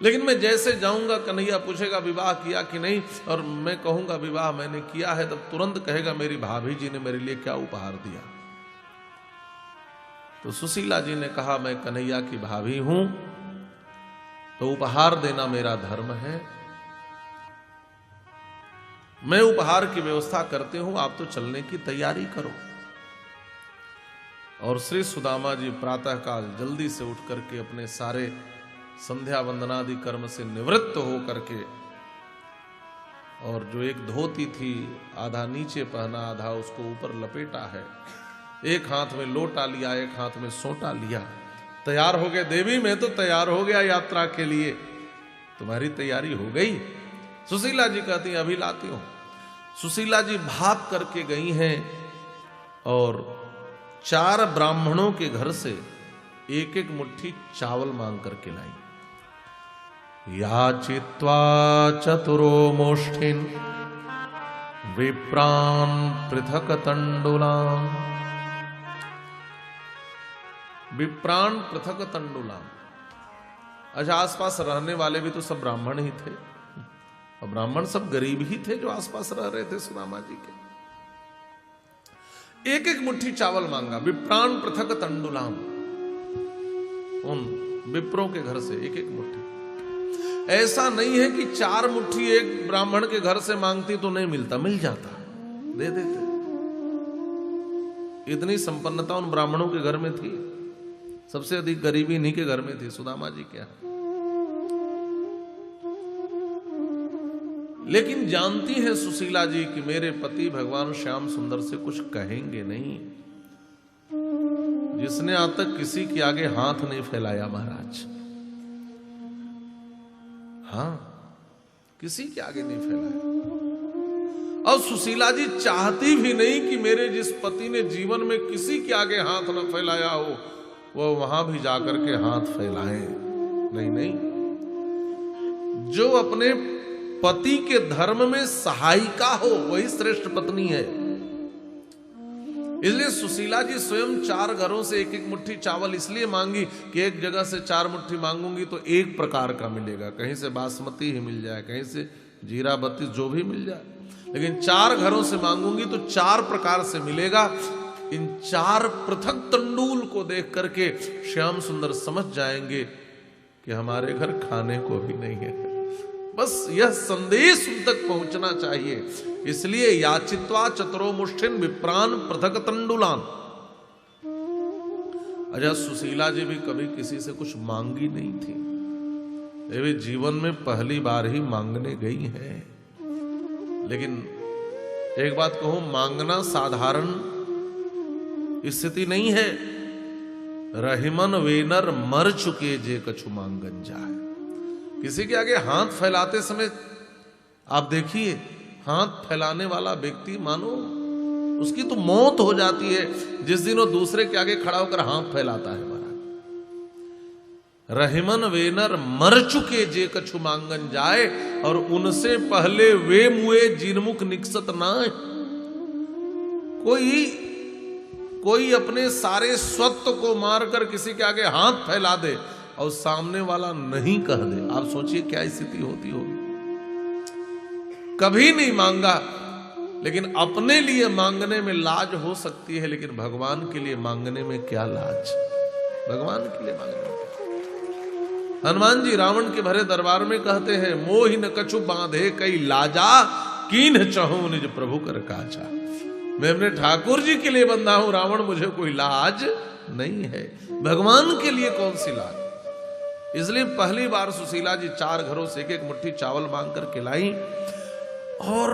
लेकिन मैं जैसे जाऊंगा, कन्हैया पूछेगा विवाह किया कि नहीं, और मैं कहूंगा विवाह मैंने किया है, तब तुरंत कहेगा मेरी भाभी जी ने मेरे लिए क्या उपहार दिया। तो सुशीला जी ने कहा, मैं कन्हैया की भाभी हूं तो उपहार देना मेरा धर्म है। मैं उपहार की व्यवस्था करती हूं, आप तो चलने की तैयारी करो। और श्री सुदामा जी प्रातःकाल जल्दी से उठ करके अपने सारे संध्या वंदनादि कर्म से निवृत्त हो करके, और जो एक धोती थी आधा नीचे पहना आधा उसको ऊपर लपेटा है, एक हाथ में लोटा लिया एक हाथ में सोटा लिया, तैयार हो गए। देवी मैं तो तैयार हो गया यात्रा के लिए, तुम्हारी तैयारी हो गई? सुशीला जी कहती हैं, अभी लाती हूं। सुशीला जी भाग करके गई हैं और 4 ब्राह्मणों के घर से एक एक मुट्ठी चावल मांग करके लाई। याचित्वा चतुरो मोष्ठिन विप्रान पृथक तंडुलाम। विप्रान पृथक तंडुलाम। अच्छा, आसपास रहने वाले भी तो सब ब्राह्मण ही थे, और ब्राह्मण सब गरीब ही थे जो आसपास रह रहे थे सुदामा जी के। एक एक मुट्ठी चावल मांगा। विप्रान पृथक तंडुलाम, उन विप्रों के घर से एक एक मुट्ठी। ऐसा नहीं है कि 4 मुट्ठी एक ब्राह्मण के घर से मांगती तो नहीं मिलता, मिल जाता, दे देते। इतनी संपन्नता उन ब्राह्मणों के घर में थी। सबसे अधिक गरीबी इन्हीं के घर में थी, सुदामा जी के यहाँ। लेकिन जानती हैं सुशीला जी कि मेरे पति भगवान श्याम सुंदर से कुछ कहेंगे नहीं, जिसने आज तक किसी के आगे हाथ नहीं फैलाया महाराज। हाँ, किसी के आगे नहीं फैलाया। और सुशीला जी चाहती भी नहीं कि मेरे जिस पति ने जीवन में किसी के आगे हाथ न फैलाया हो वो वहां भी जाकर के हाथ फैलाए। नहीं नहीं, जो अपने पति के धर्म में सहायिका हो वही श्रेष्ठ पत्नी है। इसलिए सुशीला जी स्वयं 4 घरों से एक एक मुट्ठी चावल इसलिए मांगी कि एक जगह से 4 मुट्ठी मांगूंगी तो एक प्रकार का मिलेगा, कहीं से बासमती ही मिल जाए, कहीं से जीरा बत्ती जो भी मिल जाए, लेकिन 4 घरों से मांगूंगी तो 4 प्रकार से मिलेगा। इन 4 पृथक तंडूल को देख करके श्याम सुंदर समझ जाएंगे कि हमारे घर खाने को भी नहीं है। बस यह संदेश उन तक पहुंचना चाहिए। इसलिए याचित्वा चतुरो मुष्ठिन विप्रान पृथक तंडुलान। अच्छा, सुशीला जी भी कभी किसी से कुछ मांगी नहीं थी, ये भी जीवन में पहली बार ही मांगने गई है। लेकिन एक बात कहूं, मांगना साधारण स्थिति नहीं है। रहीमन वेनर मर चुके जे कछु मांगन जाए। किसी के आगे हाथ फैलाते समय आप देखिए, हाथ फैलाने वाला व्यक्ति मानो उसकी तो मौत हो जाती है जिस दिन वो दूसरे के आगे खड़ा होकर हाथ फैलाता है। महाराज, रहीमन वेनर मर चुके जे कछु मांगन जाए, और उनसे पहले वे मुए जिनमुख निकसत ना। कोई अपने सारे स्वत्व को मारकर किसी के आगे हाथ फैला दे और सामने वाला नहीं कह दे, आप सोचिए क्या स्थिति होती होगी। कभी नहीं मांगा, लेकिन अपने लिए मांगने में लाज हो सकती है, लेकिन भगवान के लिए मांगने में क्या लाज। भगवान के लिए मांगने में। हनुमान जी रावण के भरे दरबार में कहते हैं, मोहि न कछु बांधे कई लाजा, कीन्ह चहूं निज प्रभु कर काजा। मैं अपने ठाकुर जी के लिए बंधा हूं, रावण मुझे कोई लाज नहीं है, भगवान के लिए कौन सी लाज। इसलिए पहली बार सुशीला जी 4 घरों से एक एक मुट्ठी चावल मांग कर खिलाई। और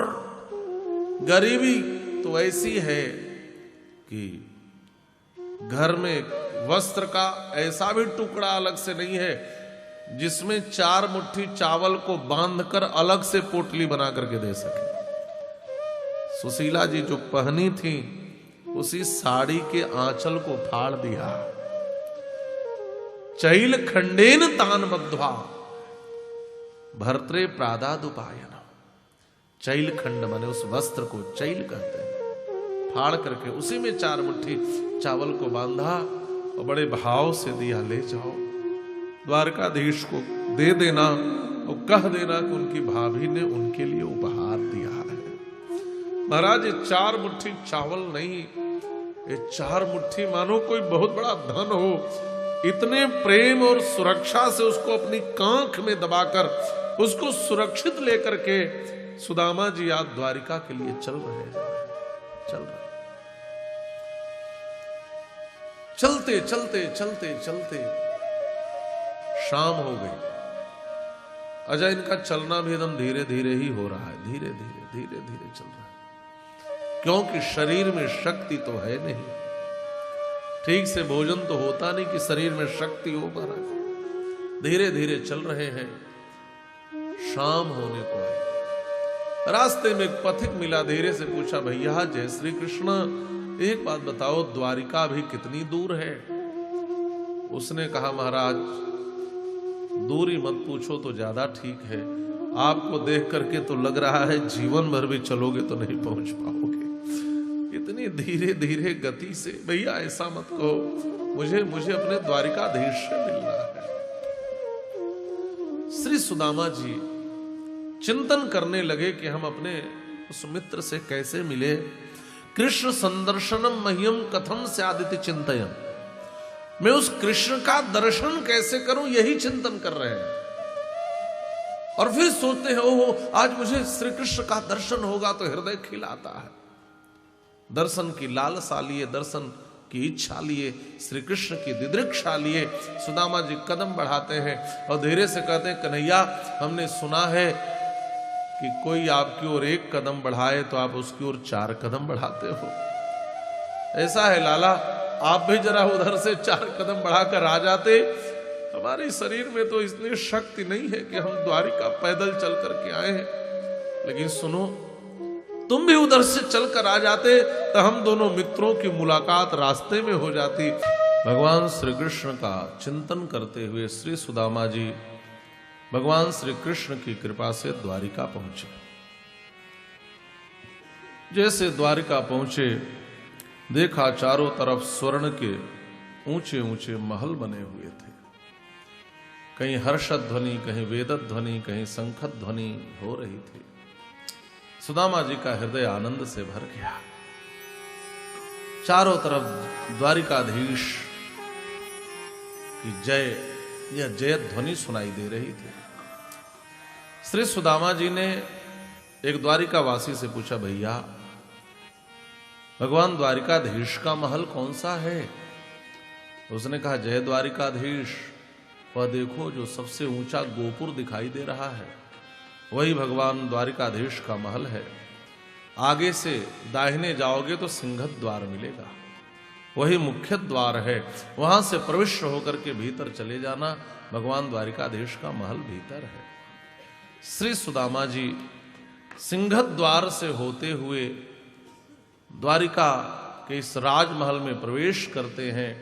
गरीबी तो ऐसी है कि घर में वस्त्र का ऐसा भी टुकड़ा अलग से नहीं है जिसमें 4 मुट्ठी चावल को बांधकर अलग से पोटली बना करके दे सके। सुशीला जी जो पहनी थी उसी साड़ी के आंचल को फाड़ दिया। चैल खंडेन तान बद्ध्वा भर्त्रे प्रादादुपायन। चैल खंड माने उस वस्त्र को चैल कहते हैं। फाड़ करके उसी में 4 मुट्ठी चावल को बांधा और बड़े भाव से दिया, ले जाओ द्वारकाधीश को दे देना और कह देना कि उनकी भाभी ने उनके लिए उपहार दिया है। महाराज, ये 4 मुट्ठी चावल नहीं, ये 4 मुट्ठी मानो कोई बहुत बड़ा धन हो। इतने प्रेम और सुरक्षा से उसको अपनी कांख में दबाकर उसको सुरक्षित लेकर के सुदामा जी आज द्वारिका के लिए चल रहे हैं। चलते चलते चलते चलते शाम हो गई। अजय, इनका चलना भी एकदम धीरे धीरे ही हो रहा है, धीरे धीरे चल रहा है, क्योंकि शरीर में शक्ति तो है नहीं। ठीक से भोजन तो होता नहीं कि शरीर में शक्ति हो पा रहा है। धीरे धीरे चल रहे हैं, शाम होने को है। रास्ते में एक पथिक मिला, धीरे से पूछा, भैया जय श्री कृष्ण, एक बात बताओ, द्वारिका भी कितनी दूर है? उसने कहा, महाराज दूरी मत पूछो तो ज्यादा ठीक है, आपको देख करके तो लग रहा है जीवन भर भी चलोगे तो नहीं पहुंच पाओगे, इतनी धीरे धीरे गति से। भैया ऐसा मत कहो, मुझे अपने द्वारिकाधीश से मिलना है। श्री सुदामा जी चिंतन करने लगे कि हम अपने उस मित्र से कैसे मिले। कृष्ण संदर्शनम मह्यम कथम स्यादिति चिंतयम। मैं उस कृष्ण का दर्शन कैसे करूं, यही चिंतन कर रहे हैं। और फिर सोचते हैं, ओहो आज मुझे श्री कृष्ण का दर्शन होगा तो हृदय खिलाता है। दर्शन की लालसा लिए, दर्शन की इच्छा लिए, श्री कृष्ण की दिदृक्षा लिए सुदामा जी कदम बढ़ाते हैं और धीरे से कहते हैं, कन्हैया हमने सुना है कि कोई आपकी ओर 1 कदम बढ़ाए तो आप उसकी ओर 4 कदम बढ़ाते हो। ऐसा है लाला, आप भी जरा उधर से 4 कदम बढ़ाकर आ जाते। हमारे शरीर में तो इतनी शक्ति नहीं है कि हम द्वारिका पैदल चल करके आए हैं, लेकिन सुनो, तुम भी उधर से चलकर आ जाते तो हम दोनों मित्रों की मुलाकात रास्ते में हो जाती। भगवान श्री कृष्ण का चिंतन करते हुए श्री सुदामा जी भगवान श्री कृष्ण की कृपा से द्वारिका पहुंचे। जैसे द्वारिका पहुंचे, देखा चारों तरफ स्वर्ण के ऊंचे ऊंचे महल बने हुए थे। कहीं हर्षद ध्वनि, कहीं वेदत ध्वनि, कहीं शंखत ध्वनि हो रही थी। सुदामा जी का हृदय आनंद से भर गया। चारों तरफ द्वारिकाधीश की जय, यह जय ध्वनि सुनाई दे रही थी। श्री सुदामा जी ने एक द्वारिकावासी से पूछा, भैया भगवान द्वारिकाधीश का महल कौन सा है? उसने कहा, जय द्वारिकाधीश, वह देखो जो सबसे ऊंचा गोपुर दिखाई दे रहा है, वही भगवान द्वारिकाधीश का महल है। आगे से दाहिने जाओगे तो सिंहत द्वार मिलेगा, वही मुख्य द्वार है। वहां से प्रविष्ट होकर के भीतर चले जाना, भगवान द्वारिकाधीश का महल भीतर है। श्री सुदामा जी सिंहत द्वार से होते हुए द्वारिका के इस राजमहल में प्रवेश करते हैं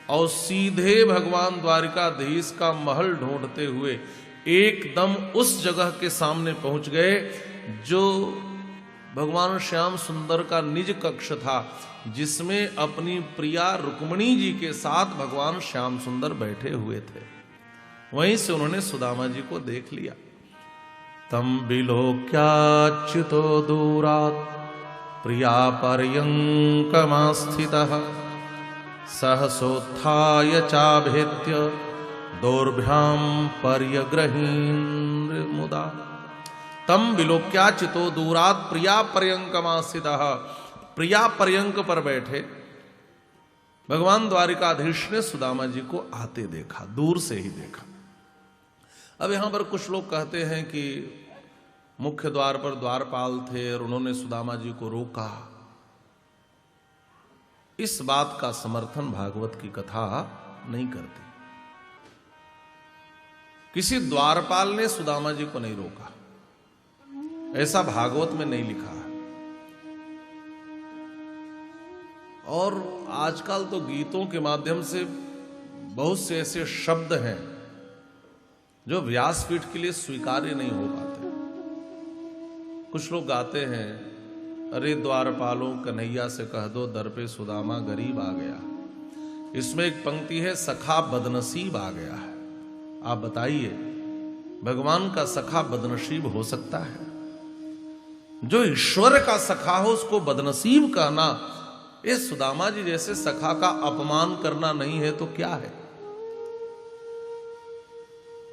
और सीधे भगवान द्वारिकाधीश का महल ढूंढते हुए एकदम उस जगह के सामने पहुंच गए जो भगवान श्याम सुंदर का निज कक्ष था, जिसमें अपनी प्रिया रुक्मिणी जी के साथ भगवान श्याम सुंदर बैठे हुए थे। वहीं से उन्होंने सुदामा जी को देख लिया। तम विलोक्याच्युतो दूरात् प्रिया पर्यंकमास्थितः सहसोत्थाय चाभेत्य दौर्भ्याम पर्यग्रहीन्द्र मुदा। तम विलोक्याच्युतो दूरात् प्रिया पर्यंकमास्थितः, प्रिया पर्यंक पर बैठे भगवान द्वारिकाधीश ने सुदामा जी को आते देखा, दूर से ही देखा। अब यहां पर कुछ लोग कहते हैं कि मुख्य द्वार पर द्वारपाल थे और उन्होंने सुदामा जी को रोका। इस बात का समर्थन भागवत की कथा नहीं करती। किसी द्वारपाल ने सुदामा जी को नहीं रोका, ऐसा भागवत में नहीं लिखा है। और आजकल तो गीतों के माध्यम से बहुत से ऐसे शब्द हैं जो व्यासपीठ के लिए स्वीकार्य नहीं हो पाते। कुछ लोग गाते हैं, अरे द्वारपालों कन्हैया से कह दो दर पे सुदामा गरीब आ गया। इसमें एक पंक्ति है, सखा बदनसीब आ गया है। आप बताइए, भगवान का सखा बदनसीब हो सकता है? जो ईश्वर का सखा हो उसको बदनसीब कहना, ये सुदामा जी जैसे सखा का अपमान करना नहीं है तो क्या है?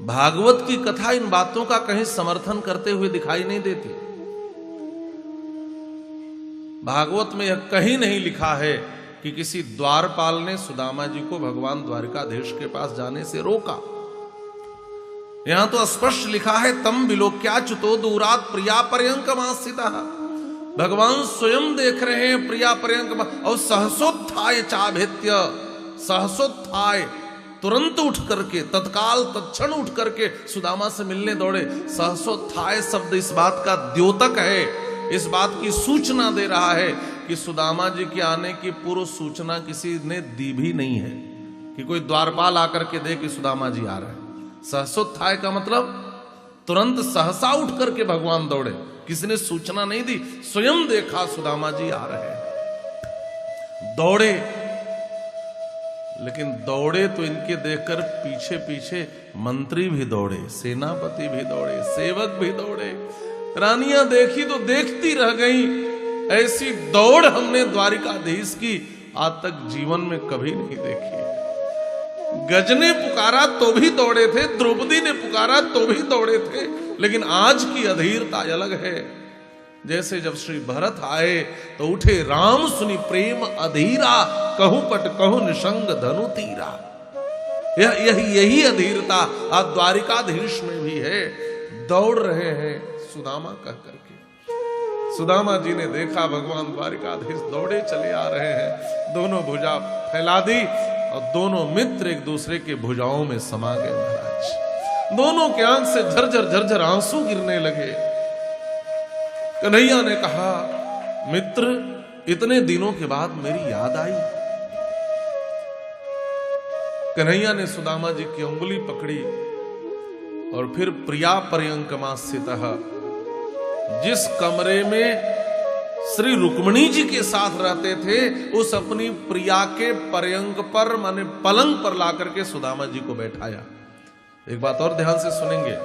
भागवत की कथा इन बातों का कहीं समर्थन करते हुए दिखाई नहीं देती। भागवत में यह कहीं नहीं लिखा है कि किसी द्वारपाल ने सुदामा जी को भगवान द्वारिकाधीश के पास जाने से रोका। यहां तो स्पष्ट लिखा है, तम विलोक्याच्युतो दूरात् प्रिया पर्यंकमास्थितः। भगवान स्वयं देख रहे हैं प्रिया पर्यंक, और सहसोत्थाय चाभेत्य, सहसोत्थाय तुरंत उठ करके, तत्काल तत्क्षण उठ करके सुदामा से मिलने दौड़े। सहसोत्थाय शब्द इस बात का द्योतक है, इस बात की सूचना दे रहा है कि सुदामा जी के आने की पूर्व सूचना किसी ने दी भी नहीं है, कि कोई द्वारपाल आकर के दे कि सुदामा जी आ रहे हैं। सहसोत्थाय का मतलब तुरंत सहसा उठ करके भगवान दौड़े, किसी ने सूचना नहीं दी, स्वयं देखा सुदामा जी आ रहे हैं, दौड़े। लेकिन दौड़े तो इनके देखकर पीछे पीछे मंत्री भी दौड़े, सेनापति भी दौड़े, सेवक भी दौड़े, रानियां देखी तो देखती रह गई। ऐसी दौड़ हमने द्वारिकाधीश की आज तक जीवन में कभी नहीं देखी। गज ने पुकारा तो भी दौड़े थे, द्रौपदी ने पुकारा तो भी दौड़े थे, लेकिन आज की अधीरता अलग है। जैसे जब श्री भरत आए तो उठे राम सुनी प्रेम अधीरा, कहूं पट कहूं निशंग धनु तीरा। यही अधीरता आज द्वारिकाधीश में भी है। दौड़ रहे हैं सुदामा कह करके। सुदामा जी ने देखा भगवान द्वारिकाधीश दौड़े चले आ रहे हैं, दोनों भुजा फैला दी और दोनों मित्र एक दूसरे के भुजाओं में समा गए महाराज। दोनों के आंख से झरझर झरझर आंसू गिरने लगे। कन्हैया ने कहा, मित्र इतने दिनों के बाद मेरी याद आई। कन्हैया ने सुदामा जी की उंगली पकड़ी और फिर प्रिया पर्यंकमा स्थितः, जिस कमरे में श्री रुक्मिणी जी के साथ रहते थे उस अपनी प्रिया के पर्यंक पर माने पलंग पर लाकर के सुदामा जी को बैठाया। एक बात और ध्यान से सुनेंगे,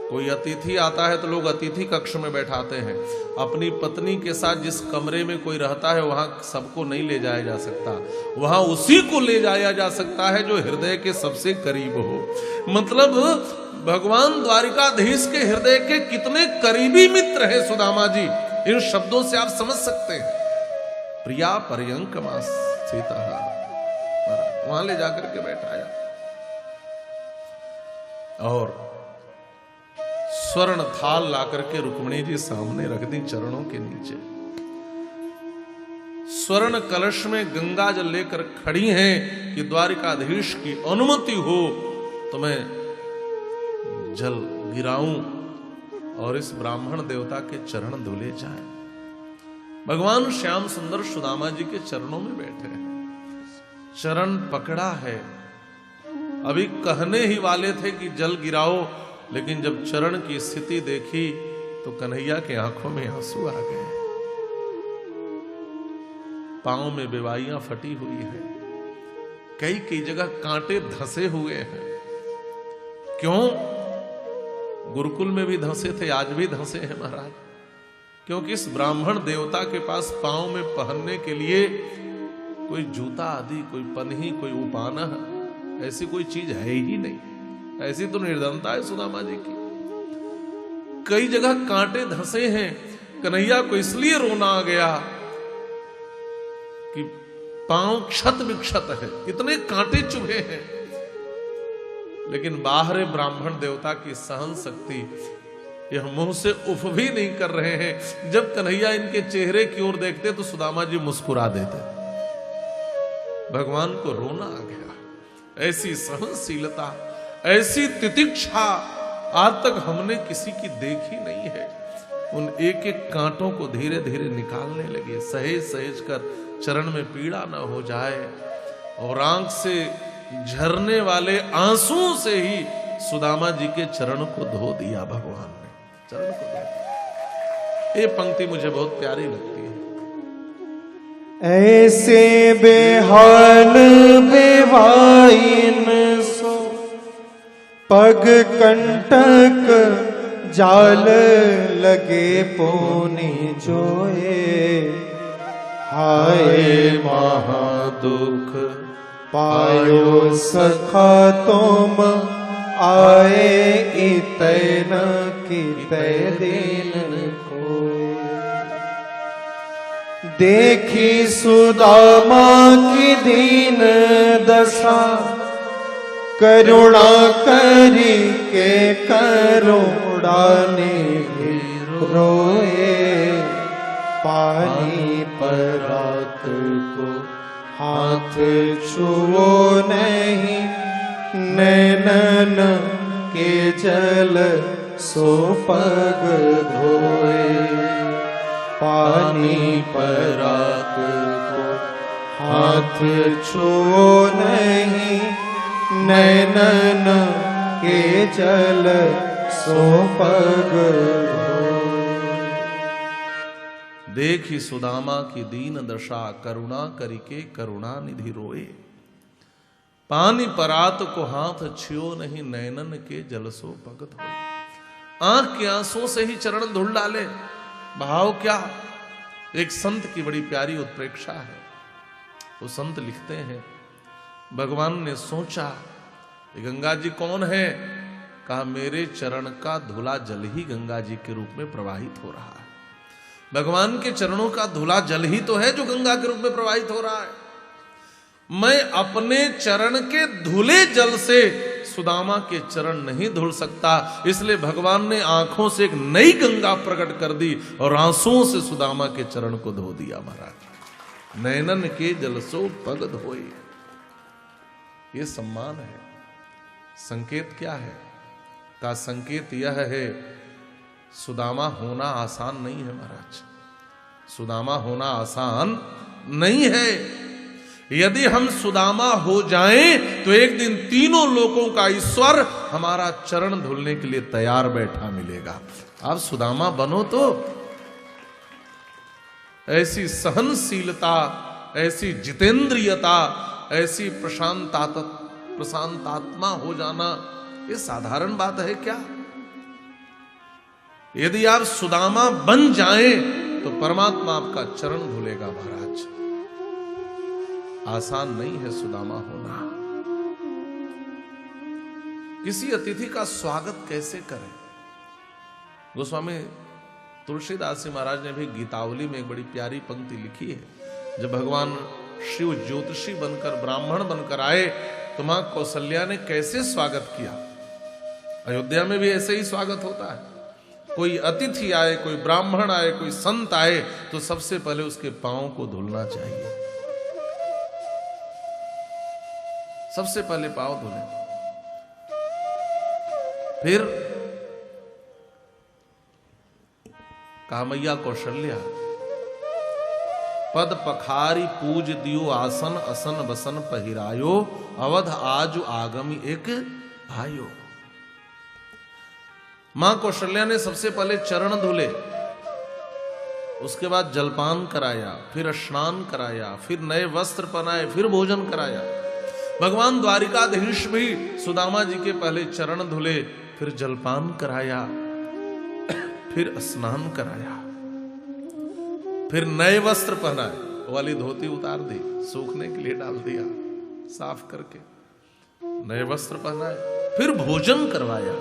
कोई अतिथि आता है तो लोग अतिथि कक्ष में बैठाते हैं। अपनी पत्नी के साथ जिस कमरे में कोई रहता है वहां सबको नहीं ले जाया जा सकता, वहां उसी को ले जाया जा सकता है जो हृदय के सबसे करीब हो। मतलब भगवान द्वारिकाधीश के हृदय के कितने करीबी मित्र हैं सुदामा जी, इन शब्दों से आप समझ सकते हैं। प्रिया पर्यंकमा स्थितः, वहां ले जाकर के बैठाया और स्वर्ण थाल लाकर के रुक्मिणी जी सामने रख दी चरणों के नीचे। स्वर्ण कलश में गंगा जल लेकर खड़ी हैं कि द्वारिकाधीश की अनुमति हो तो मैं जल गिराऊं और इस ब्राह्मण देवता के चरण धुले जाएं। भगवान श्याम सुंदर सुदामा जी के चरणों में बैठे हैं, चरण पकड़ा है। अभी कहने ही वाले थे कि जल गिराओ, लेकिन जब चरण की स्थिति देखी तो कन्हैया के आंखों में आंसू आ गए। पांव में बेवाइयां फटी हुई है, कई कई जगह कांटे धंसे हुए हैं। क्यों? गुरुकुल में भी धंसे थे, आज भी धंसे हैं महाराज, क्योंकि इस ब्राह्मण देवता के पास पांव में पहनने के लिए कोई जूता आदि, कोई पन्ही, कोई उपाना, ऐसी कोई चीज है ही नहीं। ऐसी तो निर्धनता है सुदामा जी की। कई जगह कांटे धंसे हैं। कन्हैया को इसलिए रोना आ गया कि पांव क्षत विक्षत है, इतने कांटे चुभे हैं। लेकिन बाहर ब्राह्मण देवता की सहन शक्ति, यह मुंह से उफ भी नहीं कर रहे हैं। जब कन्हैया इनके चेहरे की ओर देखते तो सुदामा जी मुस्कुरा देते। भगवान को रोना आ गया। ऐसी सहनशीलता, ऐसी तितिक्षा आज तक हमने किसी की देखी नहीं है। उन एक एक कांटों को धीरे धीरे निकालने लगे, सहेज सहेज कर चरण में पीड़ा न हो जाए, और आंख से झरने वाले आंसुओं से ही सुदामा जी के चरण को धो दिया भगवान ने, चरण को धो दिया। ये पंक्ति मुझे बहुत प्यारी लगती है। ऐसे बेहाल बेवाइन सो पग कंटक जाल लगे पोनी जोए, हाय महादुख पायो सखा तुम आए, इतन कितै दिन कोय। देखी सुदामा की दीन दशा, करुणा करी के करुणा निधि रोए, पानी परात को हाथ छुओ नहीं, नैनन के जल सो पग धोए, पानी परात को हाथ छुओ नहीं, नैनन के जल सो पग धोए। देखी सुदामा की दीन दशा, करुणा करिके करुणा निधि रोए, पानी परात को हाथ छियो नहीं, नैनन के जल सो पग धोए। आंख के आंसुओं से ही चरण धुल डाले। भाव क्या? एक संत की बड़ी प्यारी उत्प्रेक्षा है। वो संत लिखते हैं, भगवान ने सोचा गंगा जी कौन है? कहा मेरे चरण का धुला जल ही गंगा जी के रूप में प्रवाहित हो रहा है। भगवान के चरणों का धुला जल ही तो है जो गंगा के रूप में प्रवाहित हो रहा है। मैं अपने चरण के धुले जल से सुदामा के चरण नहीं धुल सकता, इसलिए भगवान ने आंखों से एक नई गंगा प्रकट कर दी और आंसुओं से सुदामा के चरण को धो दिया। महाराज नैनन के जल सो पग धोए, ये सम्मान है। संकेत क्या है? का संकेत यह है, सुदामा होना आसान नहीं है महाराज, सुदामा होना आसान नहीं है। यदि हम सुदामा हो जाएं तो एक दिन तीनों लोकों का ईश्वर हमारा चरण धुलने के लिए तैयार बैठा मिलेगा। आप सुदामा बनो तो ऐसी सहनशीलता, ऐसी जितेंद्रियता, ऐसी प्रशांतात्मा हो जाना, ये साधारण बात है क्या? यदि आप सुदामा बन जाएं तो परमात्मा आपका चरण धुलेगा। महाराज आसान नहीं है सुदामा होना। किसी अतिथि का स्वागत कैसे करें? गोस्वामी तुलसीदास जी महाराज ने भी गीतावली में एक बड़ी प्यारी पंक्ति लिखी है। जब भगवान शिव ज्योतिषी बनकर ब्राह्मण बनकर आए तो मां कौशल्या ने कैसे स्वागत किया। अयोध्या में भी ऐसे ही स्वागत होता है। कोई अतिथि आए, कोई ब्राह्मण आए, कोई संत आए तो सबसे पहले उसके पांव को धुलना चाहिए। सबसे पहले पांव धुले, फिर कहा मैया कौशल्या पद पखारी पूज दियो आसन, असन बसन पहिरायो, अवध आजु आगमी एक भाइयो। मां कौशल्या ने सबसे पहले चरण धुले, उसके बाद जलपान कराया, फिर स्नान कराया, फिर नए वस्त्र पहनाए, फिर भोजन कराया। भगवान द्वारिकाधीश भी सुदामा जी के पहले चरण धुले, फिर जलपान कराया, फिर स्नान कराया, फिर नए वस्त्र पहनाए, वाली धोती उतार दी, सूखने के लिए डाल दिया साफ करके, नए वस्त्र पहनाए, फिर भोजन करवाया।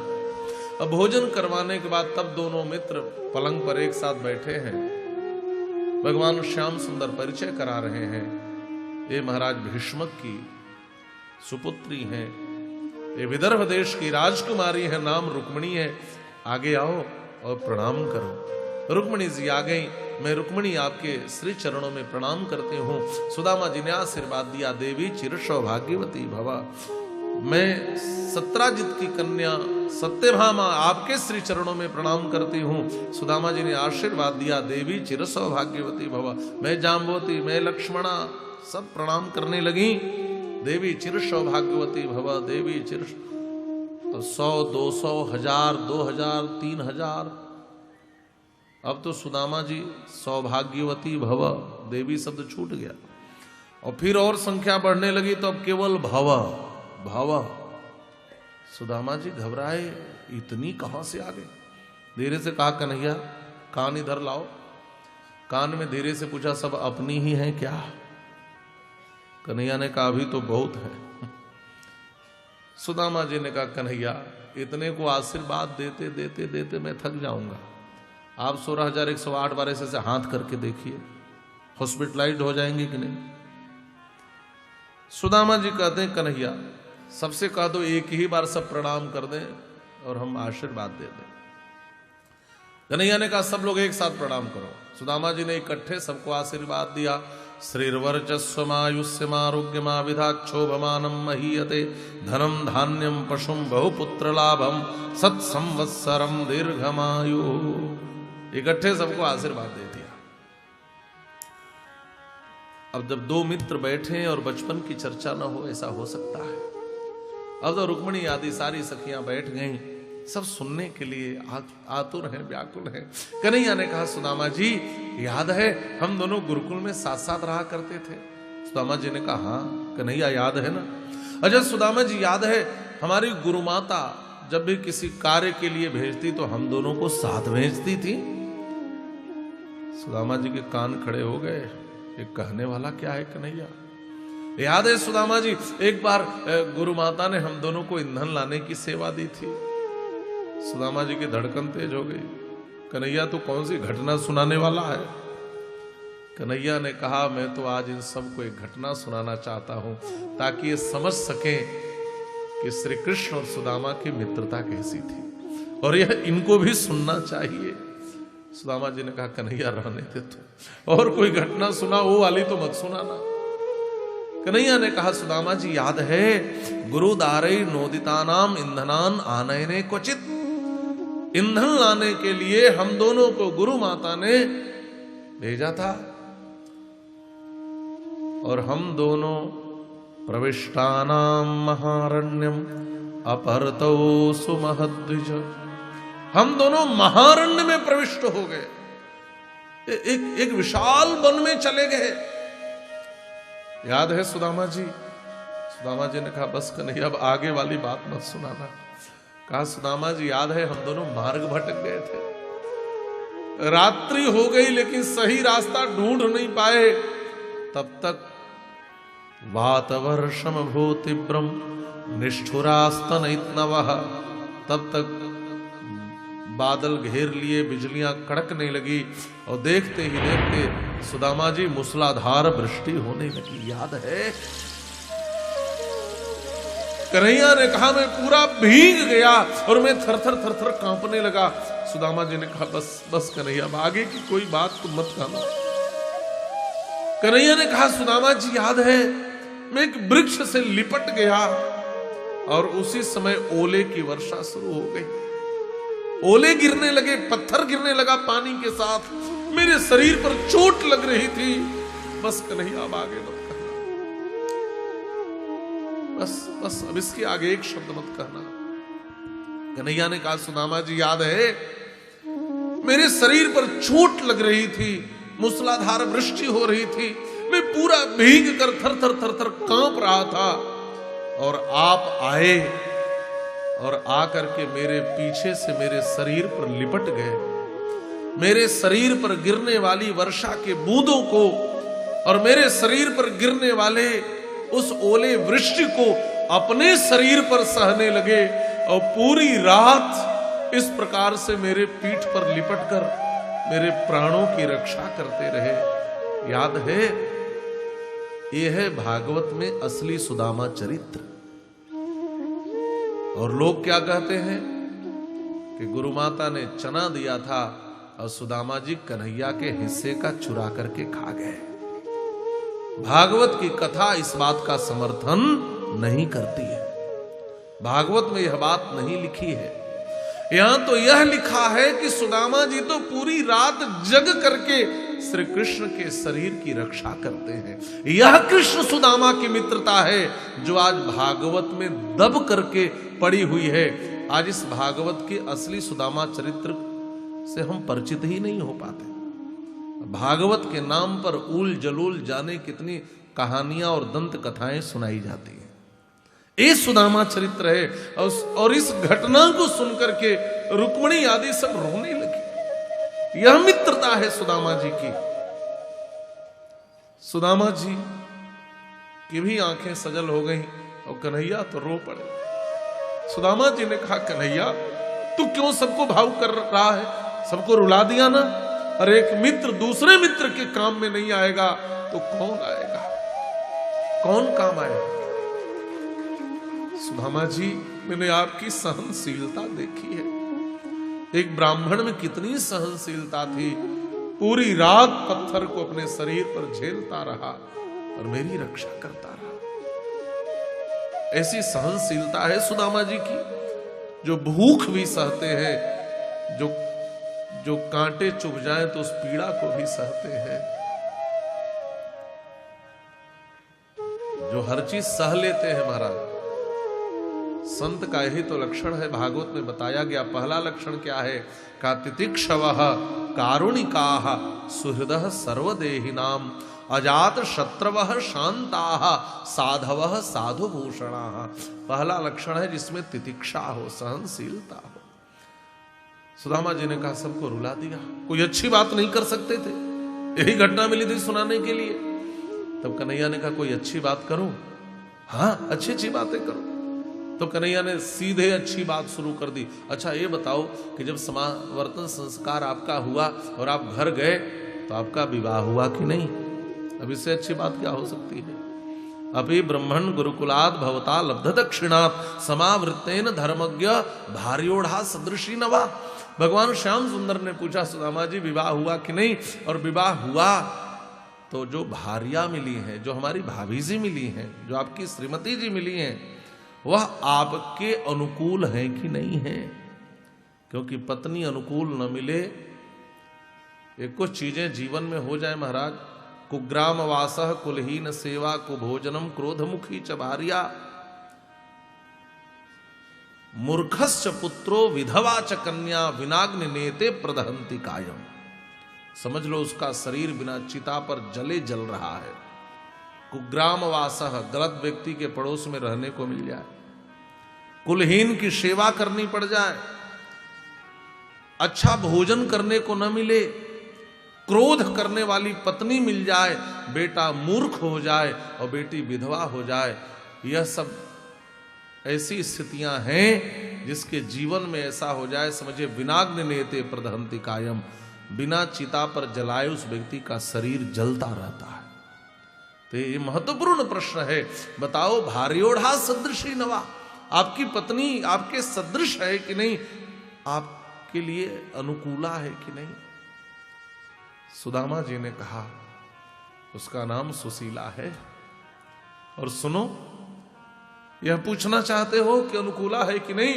अब भोजन करवाने के बाद तब दोनों मित्र पलंग पर एक साथ बैठे हैं। भगवान श्याम सुंदर परिचय करा रहे हैं। ये महाराज भीष्मक की सुपुत्री हैं, ये विदर्भ देश की राजकुमारी है, नाम रुक्मिणी है। आगे आओ और प्रणाम करो। रुक्मिणी जी आ गई। मैं रुक्मिणी आपके श्री चरणों में प्रणाम करती हूँ। सुदामा जी ने आशीर्वाद दिया, देवी चिर सौभाग्यवती भवा। मैं सत्राजित की कन्या सत्यभामा आपके श्री चरणों में प्रणाम करती हूँ। सुदामा जी ने आशीर्वाद दिया, देवी चिर सौभाग्यवती भवा। मैं जाम्बवती, मैं लक्ष्मणा सब प्रणाम करने लगी। देवी चिर सौभाग्यवती भवा, देवी चिर। तो 100, 200, 1000, 2000, 3000। अब तो सुदामा जी सौभाग्यवती भव, देवी शब्द छूट गया और फिर और संख्या बढ़ने लगी तो अब केवल भव भव। सुदामा जी घबराए, इतनी कहां से आ गई। धीरे से कहा, कन्हैया कान इधर लाओ। कान में धीरे से पूछा, सब अपनी ही हैं क्या? कन्हैया ने कहा, अभी तो बहुत है। सुदामा जी ने कहा, कन्हैया इतने को आशीर्वाद देते देते देते मैं थक जाऊंगा। आप 16,108 बार ऐसे हाथ करके देखिए, हॉस्पिटलाइज्ड हो जाएंगे कि नहीं। सुदामा जी कहते हैं, कन्हैया सबसे कह दो एक ही बार सब प्रणाम कर दें और हम आशीर्वाद दे दें। कन्हैया ने कहा, सब लोग एक साथ प्रणाम करो। सुदामा जी ने इकट्ठे सबको आशीर्वाद दिया। श्रीर्वर्चस्वमायुष्यमारोग्यमाविधाक्षोभमानं महीयते, धनम धान्यम पशुम बहुपुत्र लाभम, सत्संवत्सरम दीर्घमायु। इकट्ठे सबको आशीर्वाद दे दिया। अब जब दो मित्र बैठे और बचपन की चर्चा न हो, ऐसा हो सकता है। अब तो रुक्मिणी आदि सारी सखियां बैठ गईं, सब सुनने के लिए आतुर हैं, व्याकुल हैं। कन्हैया ने कहा, सुदामा जी याद है हम दोनों गुरुकुल में साथ साथ रहा करते थे? सुदामा जी ने कहा, हाँ कन्हैया याद है ना। अच्छा सुदामा जी याद है हमारी गुरुमाता जब भी किसी कार्य के लिए भेजती तो हम दोनों को साथ भेजती थी। सुदामा जी के कान खड़े हो गए, ये कहने वाला क्या है कन्हैया। याद है सुदामा जी एक बार गुरु माता ने हम दोनों को ईंधन लाने की सेवा दी थी। सुदामा जी की धड़कन तेज हो गई। कन्हैया तो कौन सी घटना सुनाने वाला है। कन्हैया ने कहा, मैं तो आज इन सबको एक घटना सुनाना चाहता हूं ताकि ये समझ सकें कि श्री कृष्ण और सुदामा की मित्रता कैसी थी, और यह इनको भी सुनना चाहिए। सुदामा जी ने कहा कन्हैया रहने दे तू, और कोई घटना सुना वो वाली तो मत सुनाना। कन्हैया ने कहा सुदामा जी याद है गुरु दारे नोदितानाम ईंधनान आनयने क्वचित, ईंधन लाने के लिए हम दोनों को गुरु माता ने भेजा था, और हम दोनों प्रविष्टानाम महारण्यम अपहृतौ सुमहद्विज, हम दोनों महारण्य में प्रविष्ट हो गए, एक विशाल वन में चले गए। याद है सुदामा जी? सुदामा जी ने कहा बस कन्हैया अब आगे वाली बात मत सुनाना। कहा सुदामा जी याद है हम दोनों मार्ग भटक गए थे, रात्रि हो गई लेकिन सही रास्ता ढूंढ नहीं पाए, तब तक वातवर्षम भूतिब्रम निष्ठुरास्तनैतनवः, तब तक बादल घेर लिए, बिजलियां कड़कने लगी, और देखते ही देखते सुदामा जी मूसलाधार वृष्टि होने लगी। याद है? कन्हैया ने कहा मैं पूरा भीग गया और मैं थर थर कांपने लगा। सुदामा जी ने कहा बस बस कन्हैया, आगे की कोई बात तुम मत कहना। कन्हैया ने कहा सुदामा जी याद है मैं एक वृक्ष से लिपट गया, और उसी समय ओले की वर्षा शुरू हो गई, ओले गिरने लगे, पत्थर गिरने लगा पानी के साथ, मेरे शरीर पर चोट लग रही थी। बस कन्हैया अब आगे मत कहना, बस बस अब इसके आगे एक शब्द मत कहना। कन्हैया ने कहा सुदामा जी याद है मेरे शरीर पर चोट लग रही थी, मूसलाधार वृष्टि हो रही थी, मैं पूरा भीग कर थर थर कांप रहा था, और आप आए और आकर के मेरे पीछे से मेरे शरीर पर लिपट गए, मेरे शरीर पर गिरने वाली वर्षा के बूंदों को और मेरे शरीर पर गिरने वाले उस ओले वृष्टि को अपने शरीर पर सहने लगे, और पूरी रात इस प्रकार से मेरे पीठ पर लिपट कर मेरे प्राणों की रक्षा करते रहे। याद है? यह है भागवत में असली सुदामा चरित्र। और लोग क्या कहते हैं कि गुरु माता ने चना दिया था और सुदामा जी कन्हैया के हिस्से का चुरा करके खा गए। भागवत की कथा इस बात का समर्थन नहीं करती है, भागवत में यह बात नहीं लिखी है। यहां तो यह लिखा है कि सुदामा जी तो पूरी रात जग करके श्री कृष्ण के शरीर की रक्षा करते हैं। यह कृष्ण सुदामा की मित्रता है जो आज भागवत में दब करके पड़ी हुई है। आज इस भागवत के असली सुदामा चरित्र से हम परिचित ही नहीं हो पाते। भागवत के नाम पर उल जलूल जाने कितनी कहानियां और दंत कथाएं सुनाई जाती हैं। ये सुदामा चरित्र है, और इस घटना को सुनकर के रुक्मिणी आदि सब रोने लगी। यह मित्रता है सुदामा जी की। सुदामा जी की भी आंखें सजल हो गईं और कन्हैया तो रो पड़े। सुदामा जी ने कहा कन्हैया तू क्यों सबको भावुक कर रहा है, सबको रुला दिया ना। अरे एक मित्र दूसरे मित्र के काम में नहीं आएगा तो कौन आएगा, कौन काम आएगा। सुदामा जी मैंने आपकी सहनशीलता देखी है। एक ब्राह्मण में कितनी सहनशीलता थी, पूरी रात पत्थर को अपने शरीर पर झेलता रहा और मेरी रक्षा करता रहा। ऐसी सहनशीलता है सुदामा जी की, जो भूख भी सहते हैं, जो कांटे चुभ जाए तो उस पीड़ा को भी सहते हैं, जो हर चीज सह लेते हैं। महाराज संत का यही तो लक्षण है, भागवत में बताया गया। पहला लक्षण क्या है? का तितिक्षवः कारुणिकाः सुहृदः सर्वदेहिनाम अजात शत्रवः शांताः साधवः साधुभूषणाः। पहला लक्षण है जिसमें तितिक्षा हो, सहनशीलता हो। सुदामा जी ने कहा सबको रुला दिया, कोई अच्छी बात नहीं कर सकते थे, यही घटना मिली थी सुनाने के लिए। तब कन्हैया ने कहा कोई अच्छी बात करो, हाँ अच्छी अच्छी बातें करो। तो कन्हैया ने सीधे अच्छी बात शुरू कर दी। अच्छा ये बताओ कि जब समावर्तन संस्कार आपका हुआ और आप घर गए तो आपका विवाह हुआ कि नहीं? अब इससे अच्छी बात क्या हो सकती है। अपि ब्रह्मण गुरुकुलात भवता लब्ध दक्षिणात समावृत्तेन धर्मज्ञ भार्योढ़ा सदृशी नवा। भगवान श्याम सुंदर ने पूछा सुदामा जी विवाह हुआ कि नहीं, और विवाह हुआ तो जो भार्या मिली हैं, जो हमारी भाभी जी मिली हैं, जो आपकी श्रीमती जी मिली हैं, वह आपके अनुकूल हैं कि नहीं है? क्योंकि पत्नी अनुकूल न मिले, ये कुछ चीजें जीवन में हो जाए महाराज, कुग्राम वासः कुलहीन सेवा कुभोजनम क्रोधमुखी च भार्या मूर्खश्च पुत्रो विधवा च कन्या विनाग्नि नेते प्रदहंति कायम। समझ लो उसका शरीर बिना चिता पर जले जल रहा है। कुग्राम वासः, गलत व्यक्ति के पड़ोस में रहने को मिल जाए, कुलहीन की सेवा करनी पड़ जाए, अच्छा भोजन करने को न मिले, क्रोध करने वाली पत्नी मिल जाए, बेटा मूर्ख हो जाए और बेटी विधवा हो जाए, यह सब ऐसी स्थितियां हैं जिसके जीवन में ऐसा हो जाए, समझे विनाग्नि नेते प्रदहंति कायम, बिना चिता पर जलाए उस व्यक्ति का शरीर जलता रहता है। तो ये महत्वपूर्ण प्रश्न है, बताओ भार्योढ़ा सदृशी नवा, आपकी पत्नी आपके सदृश है कि नहीं, आपके लिए अनुकूला है कि नहीं? सुदामा जी ने कहा उसका नाम सुशीला है। और सुनो, यह पूछना चाहते हो कि अनुकूला है कि नहीं?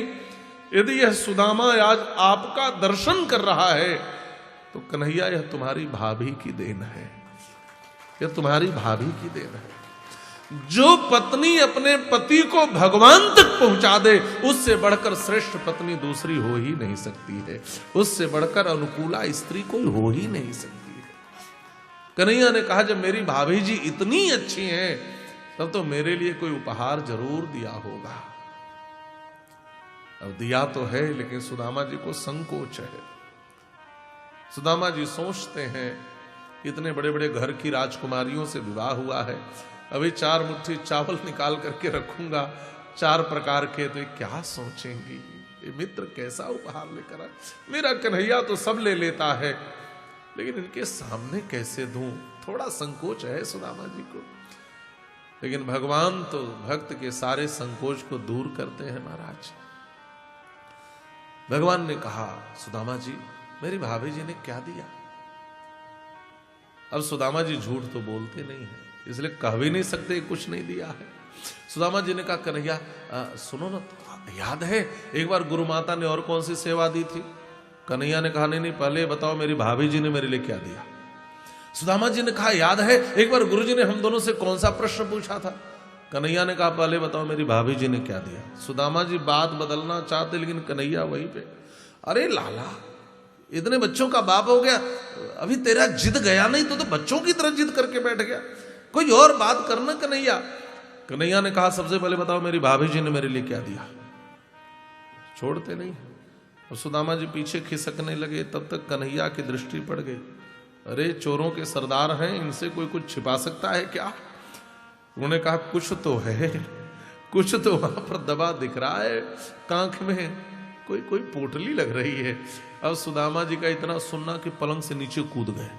यदि यह सुदामा आज आपका दर्शन कर रहा है तो कन्हैया यह तुम्हारी भाभी की देन है, यह तुम्हारी भाभी की देन है। जो पत्नी अपने पति को भगवान तक पहुंचा दे, उससे बढ़कर श्रेष्ठ पत्नी दूसरी हो ही नहीं सकती है, उससे बढ़कर अनुकूला स्त्री कोई हो ही नहीं सकती है। कन्हैया ने कहा जब मेरी भाभी जी इतनी अच्छी हैं तब तो मेरे लिए कोई उपहार जरूर दिया होगा। अब दिया तो है, लेकिन सुदामा जी को संकोच है। सुदामा जी सोचते हैं इतने बड़े बड़े घर की राजकुमारियों से विवाह हुआ है, अभी 4 मुट्ठी चावल निकाल करके रखूंगा 4 प्रकार के, तो क्या सोचेंगी, ये मित्र कैसा उपहार लेकर आए। मेरा कन्हैया तो सब ले लेता है, लेकिन इनके सामने कैसे दूं, थोड़ा संकोच है सुदामा जी को। लेकिन भगवान तो भक्त के सारे संकोच को दूर करते हैं महाराज। भगवान ने कहा सुदामा जी मेरी भाभी जी ने क्या दिया? अब सुदामा जी झूठ तो बोलते नहीं है, इसलिए कह भी नहीं सकते कुछ नहीं दिया है। सुदामा जी ने कहा कन्हैया सुनो ना, याद है एक बार गुरु माता ने और कौन सी सेवा दी थी? कन्हैया ने कहा नहीं पहले बताओ मेरी भाभी जी ने मेरे लिए क्या दिया। सुदामा जी ने कहा याद है एक बार गुरु जी ने हम दोनों से कौन सा प्रश्न पूछा था? कन्हैया ने कहा पहले बताओ मेरी भाभी जी ने क्या दिया। सुदामा जी बात बदलना चाहते, लेकिन कन्हैया वहीं पे, अरे लाला इतने बच्चों का बाप हो गया, अभी तेरा जिद गया नहीं तो बच्चों की तरह जिद करके बैठ गया, कोई और बात करना कन्हैया। कन्हैया ने कहा सबसे पहले बताओ मेरी भाभी जी ने मेरे लिए क्या दिया। छोड़ते नहीं। और सुदामा जी पीछे खिसकने लगे, तब तक कन्हैया की दृष्टि पड़ गई, अरे चोरों के सरदार हैं, इनसे कोई कुछ छिपा सकता है क्या? उन्होंने कहा कुछ तो है, कुछ तो वहां पर दबा दिख रहा है, कांख में कोई पोटली लग रही है। अब सुदामा जी का इतना सुनना कि पलंग से नीचे कूद गए।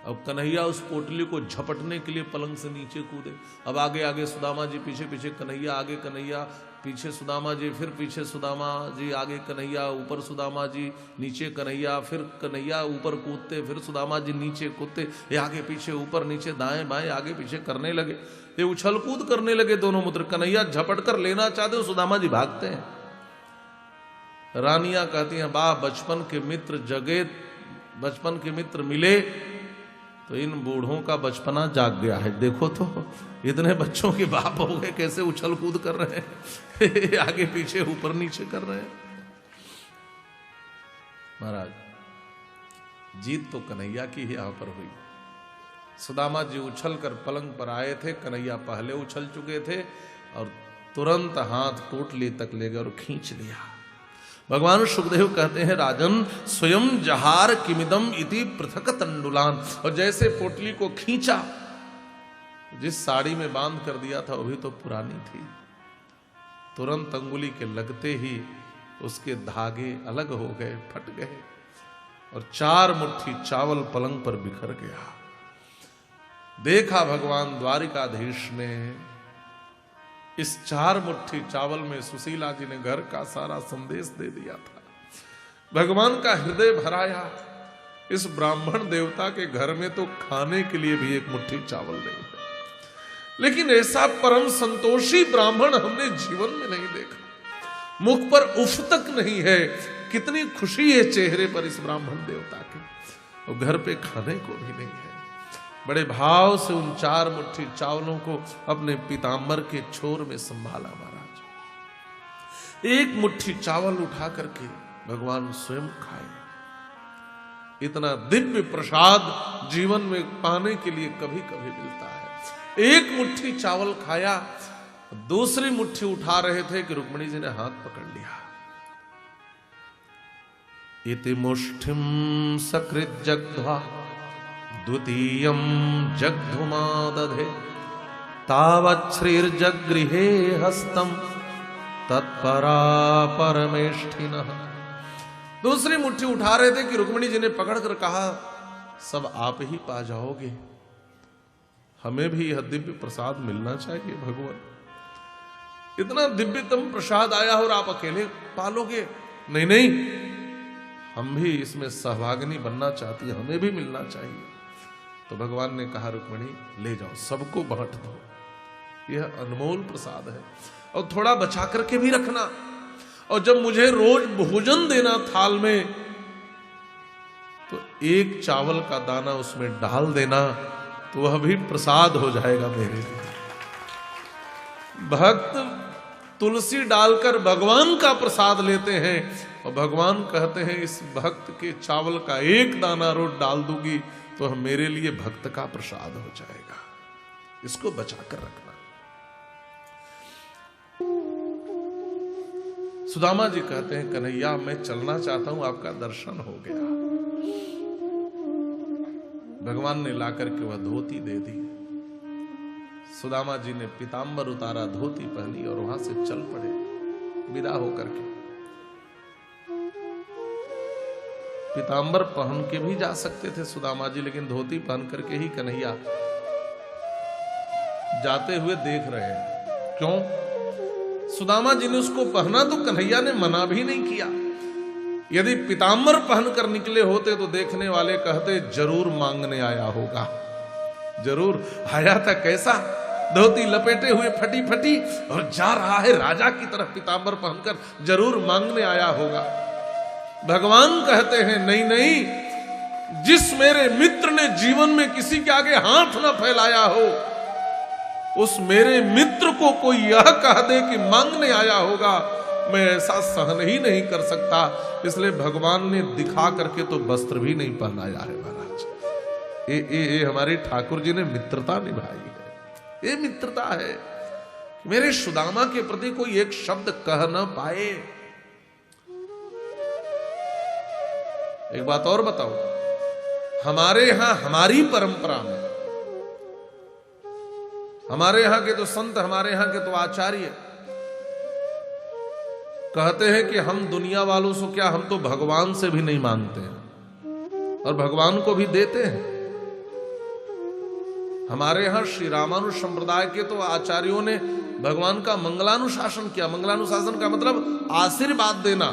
अब कन्हैया उस पोटली को झपटने के लिए पलंग से नीचे कूदे। अब आगे आगे सुदामा जी, पीछे पीछे कन्हैया, आगे कन्हैया, पीछे सुदामा जी, फिर पीछे सुदामा जी, आगे कन्हैया, ऊपर सुदामा जी, नीचे कन्हैया, फिर कन्हैया ऊपर कूदते, फिर सुदामा जी नीचे कूदते, ये आगे पीछे ऊपर नीचे दाएं बाएं आगे पीछे करने लगे। ये उछल कूद करने लगे दोनों मित्र। कन्हैया झपट कर लेना चाहते हो, सुदामा जी भागते हैं। रानियां कहती हैं वाह बचपन के मित्र जगे, बचपन के मित्र मिले तो इन बूढ़ों का बचपना जाग गया है। देखो तो इतने बच्चों के बाप हो गए, कैसे उछल कूद कर रहे हैं आगे पीछे ऊपर नीचे कर रहे हैं। महाराज जीत तो कन्हैया की ही यहां पर हुई। सुदामा जी उछल कर पलंग पर आए थे, कन्हैया पहले उछल चुके थे और तुरंत हाथ पोटली तक ले गए और खींच लिया। भगवान सुखदेव कहते हैं राजन स्वयं जहार किमिदम इति पृथक तंडुलान। और जैसे पोटली को खींचा, जिस साड़ी में बांध कर दिया था वो भी तो पुरानी थी, तुरंत अंगुली के लगते ही उसके धागे अलग हो गए, फट गए और 4 मुट्ठी चावल पलंग पर बिखर गया। देखा भगवान द्वारिकाधीश ने इस 4 मुट्ठी चावल में सुशीला जी ने घर का सारा संदेश दे दिया था। भगवान का हृदय भराया। इस ब्राह्मण देवता के घर में तो खाने के लिए भी 1 मुट्ठी चावल नहीं है, लेकिन ऐसा परम संतोषी ब्राह्मण हमने जीवन में नहीं देखा। मुख पर उफ तक नहीं है। कितनी खुशी है चेहरे पर इस ब्राह्मण देवता के, और घर पे खाने को भी नहीं है। बड़े भाव से उन 4 मुट्ठी चावलों को अपने पीतांबर के छोर में संभाला महाराज। 1 मुट्ठी चावल उठा करके भगवान स्वयं खाए। इतना दिव्य प्रसाद जीवन में पाने के लिए कभी कभी मिलता है। 1 मुट्ठी चावल खाया, दूसरी मुट्ठी उठा रहे थे कि रुक्मिणी जी ने हाथ पकड़ लिया। इति मुष्ठिम सकृत जग्ध्वा द्वितीयं जग्धुमादधे तावत् श्रीर्जगृहे हस्तम तत्परा परमेष्ठिनः। दूसरी मुट्ठी उठा रहे थे कि रुक्मिणी जी ने पकड़कर कहा, सब आप ही पा जाओगे, हमें भी यह दिव्य प्रसाद मिलना चाहिए भगवान। इतना दिव्यतम प्रसाद आया और आप अकेले पालोगे? नहीं नहीं, हम भी इसमें सहभागिनी बनना चाहती है, हमें भी मिलना चाहिए। तो भगवान ने कहा, रुक्मिणी ले जाओ, सबको बांट दो, यह अनमोल प्रसाद है, और थोड़ा बचा करके भी रखना। और जब मुझे रोज भोजन देना थाल में, तो 1 चावल का दाना उसमें डाल देना, तो वह भी प्रसाद हो जाएगा मेरे लिए। भक्त तुलसी डालकर भगवान का प्रसाद लेते हैं, और भगवान कहते हैं इस भक्त के चावल का 1 दाना रोज डाल दूंगी तो मेरे लिए भक्त का प्रसाद हो जाएगा। इसको बचा कर रखना। सुदामा जी कहते हैं, कन्हैया मैं चलना चाहता हूं, आपका दर्शन हो गया। भगवान ने लाकर के वह धोती दे दी। सुदामा जी ने पीतांबर उतारा, धोती पहनी और वहां से चल पड़े विदा होकर के। पीतांबर पहन के भी जा सकते थे सुदामा जी, लेकिन धोती पहन करके ही कन्हैया जाते हुए देख रहे हैं। क्यों? सुदामा जी ने उसको पहना तो कन्हैया ने मना भी नहीं किया। यदि पीतांबर पहनकर निकले होते तो देखने वाले कहते जरूर मांगने आया होगा। जरूर आया था, कैसा धोती लपेटे हुए फटी फटी और जा रहा है राजा की तरफ पीतांबर पहनकर, जरूर मांगने आया होगा। भगवान कहते हैं नहीं नहीं, जिस मेरे मित्र ने जीवन में किसी के आगे हाथ न फैलाया हो, उस मेरे मित्र को कोई यह कह दे कि मांगने आया होगा, मैं ऐसा सहन ही नहीं कर सकता। इसलिए भगवान ने दिखा करके तो वस्त्र भी नहीं पहनाया है महाराज। ये हमारे ठाकुर जी ने मित्रता निभाई है। ये मित्रता है, मेरे सुदामा के प्रति कोई 1 शब्द कह न पाए। एक बात और बताओ, हमारे यहां हमारी परंपरा में, हमारे यहां के तो संत, हमारे यहां के तो आचार्य कहते हैं कि हम दुनिया वालों से क्या, हम तो भगवान से भी नहीं मांगते हैं और भगवान को भी देते हैं। हमारे यहां श्री रामानुज संप्रदाय के तो आचार्यों ने भगवान का मंगलानुशासन किया। मंगलानुशासन का मतलब आशीर्वाद देना।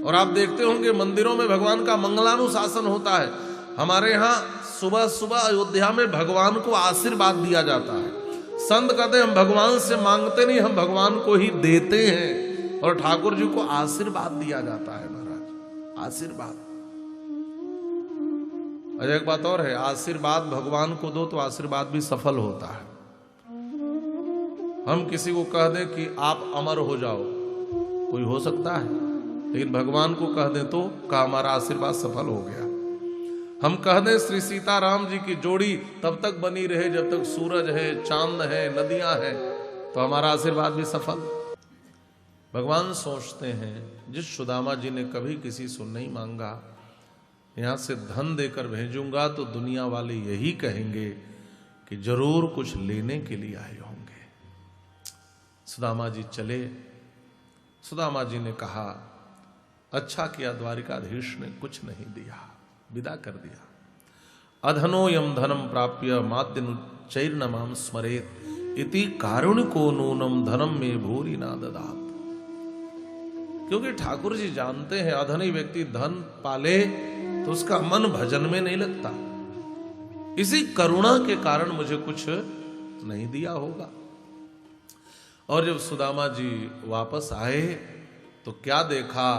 और आप देखते होंगे मंदिरों में भगवान का मंगलानुशासन होता है। हमारे यहाँ सुबह सुबह अयोध्या में भगवान को आशीर्वाद दिया जाता है। संत कहते हैं हम भगवान से मांगते नहीं, हम भगवान को ही देते हैं। और ठाकुर जी को आशीर्वाद दिया जाता है महाराज, आशीर्वाद। और एक बात और है, आशीर्वाद भगवान को दो तो आशीर्वाद भी सफल होता है। हम किसी को कह दें कि आप अमर हो जाओ, कोई हो सकता है, लेकिन भगवान को कह दें तो का हमारा आशीर्वाद सफल हो गया। हम कह दें श्री सीताराम जी की जोड़ी तब तक बनी रहे जब तक सूरज है, चांद है, नदियां हैं, तो हमारा आशीर्वाद भी सफल। भगवान सोचते हैं जिस सुदामा जी ने कभी किसी से नहीं मांगा, यहां से धन देकर भेजूंगा तो दुनिया वाले यही कहेंगे कि जरूर कुछ लेने के लिए आए होंगे। सुदामा जी चले। सुदामा जी ने कहा अच्छा किया द्वारिकाधीश ने कुछ नहीं दिया, विदा कर दिया। अधनो यम धनम प्राप्य माद्यनुच्चैर्नमाम स्मरेत इति कारुणिको नूनम धनम में भूरि ना ददात। क्योंकि ठाकुर जी जानते हैं अधनी व्यक्ति धन पाले तो उसका मन भजन में नहीं लगता, इसी करुणा के कारण मुझे कुछ नहीं दिया होगा। और जब सुदामा जी वापस आए तो क्या देखा,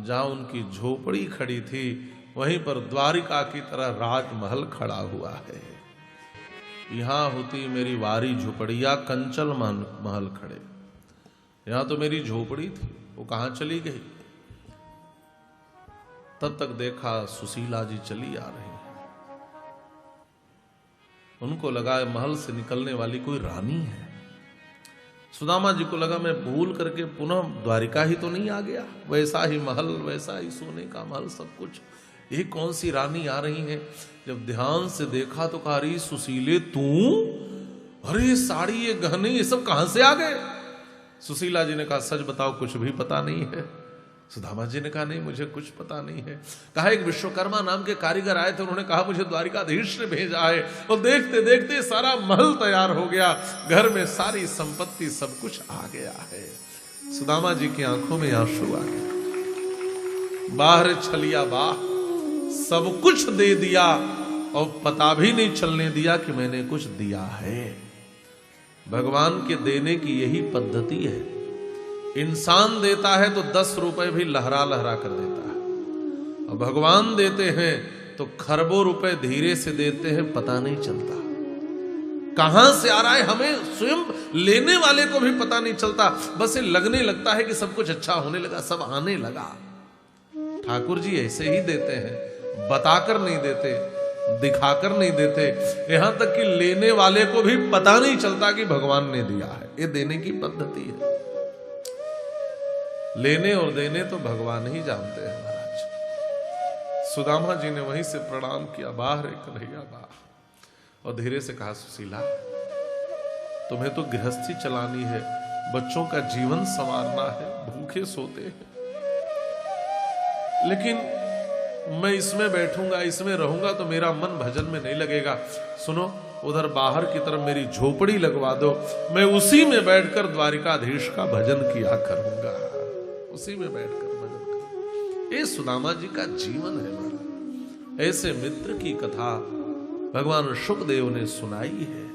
जहां उनकी झोपड़ी खड़ी थी वहीं पर द्वारिका की तरह राजमहल खड़ा हुआ है। यहां होती मेरी वारी झोपड़िया, कंचल महल खड़े, यहां तो मेरी झोपड़ी थी, वो कहां चली गई। तब तक देखा सुशीला जी चली आ रही है। उनको लगा महल से निकलने वाली कोई रानी है। सुदामा जी को लगा मैं भूल करके पुनः द्वारिका ही तो नहीं आ गया, वैसा ही महल, वैसा ही सोने का महल, सब कुछ, ये कौन सी रानी आ रही है। जब ध्यान से देखा तो कहा रही सुशीले तू, अरे साड़ी ये गहने ये सब कहां से आ गए। सुशीला जी ने कहा सच बताओ कुछ भी पता नहीं है। सुदामा जी ने कहा नहीं मुझे कुछ पता नहीं है। कहा एक विश्वकर्मा नाम के कारीगर आए थे, उन्होंने कहा मुझे द्वारिकाधीश ने भेजा है, और देखते देखते सारा महल तैयार हो गया, घर में सारी संपत्ति सब कुछ आ गया है। सुदामा जी की आंखों में आंसू आ गए। बाहर छलिया बाह, सब कुछ दे दिया और पता भी नहीं चलने दिया कि मैंने कुछ दिया है। भगवान के देने की यही पद्धति है। इंसान देता है तो 10 रुपए भी लहरा लहरा कर देता है, और भगवान देते हैं तो खरबों रुपए धीरे से देते हैं, पता नहीं चलता कहां से आ रहा है, हमें स्वयं लेने वाले को भी पता नहीं चलता। बस ये लगने लगता है कि सब कुछ अच्छा होने लगा, सब आने लगा। ठाकुर जी ऐसे ही देते हैं, बताकर नहीं देते, दिखाकर नहीं देते, यहां तक कि लेने वाले को भी पता नहीं चलता कि भगवान ने दिया है। ये देने की पद्धति है। लेने और देने तो भगवान ही जानते हैं महाराज। सुदामा जी ने वहीं से प्रणाम किया, बाहर कन्हैया बाहर, और धीरे से कहा सुशीला तुम्हें तो गृहस्थी चलानी है, बच्चों का जीवन संवारना है, भूखे सोते हैं, लेकिन मैं इसमें बैठूंगा, इसमें रहूंगा तो मेरा मन भजन में नहीं लगेगा। सुनो उधर बाहर की तरफ मेरी झोपड़ी लगवा दो, मैं उसी में बैठकर द्वारिकाधीश का भजन किया करूंगा, उसी में बैठकर भजन करूंगा। ये सुदामा जी का जीवन है महाराज। ऐसे मित्र की कथा भगवान शुकदेव ने सुनाई है।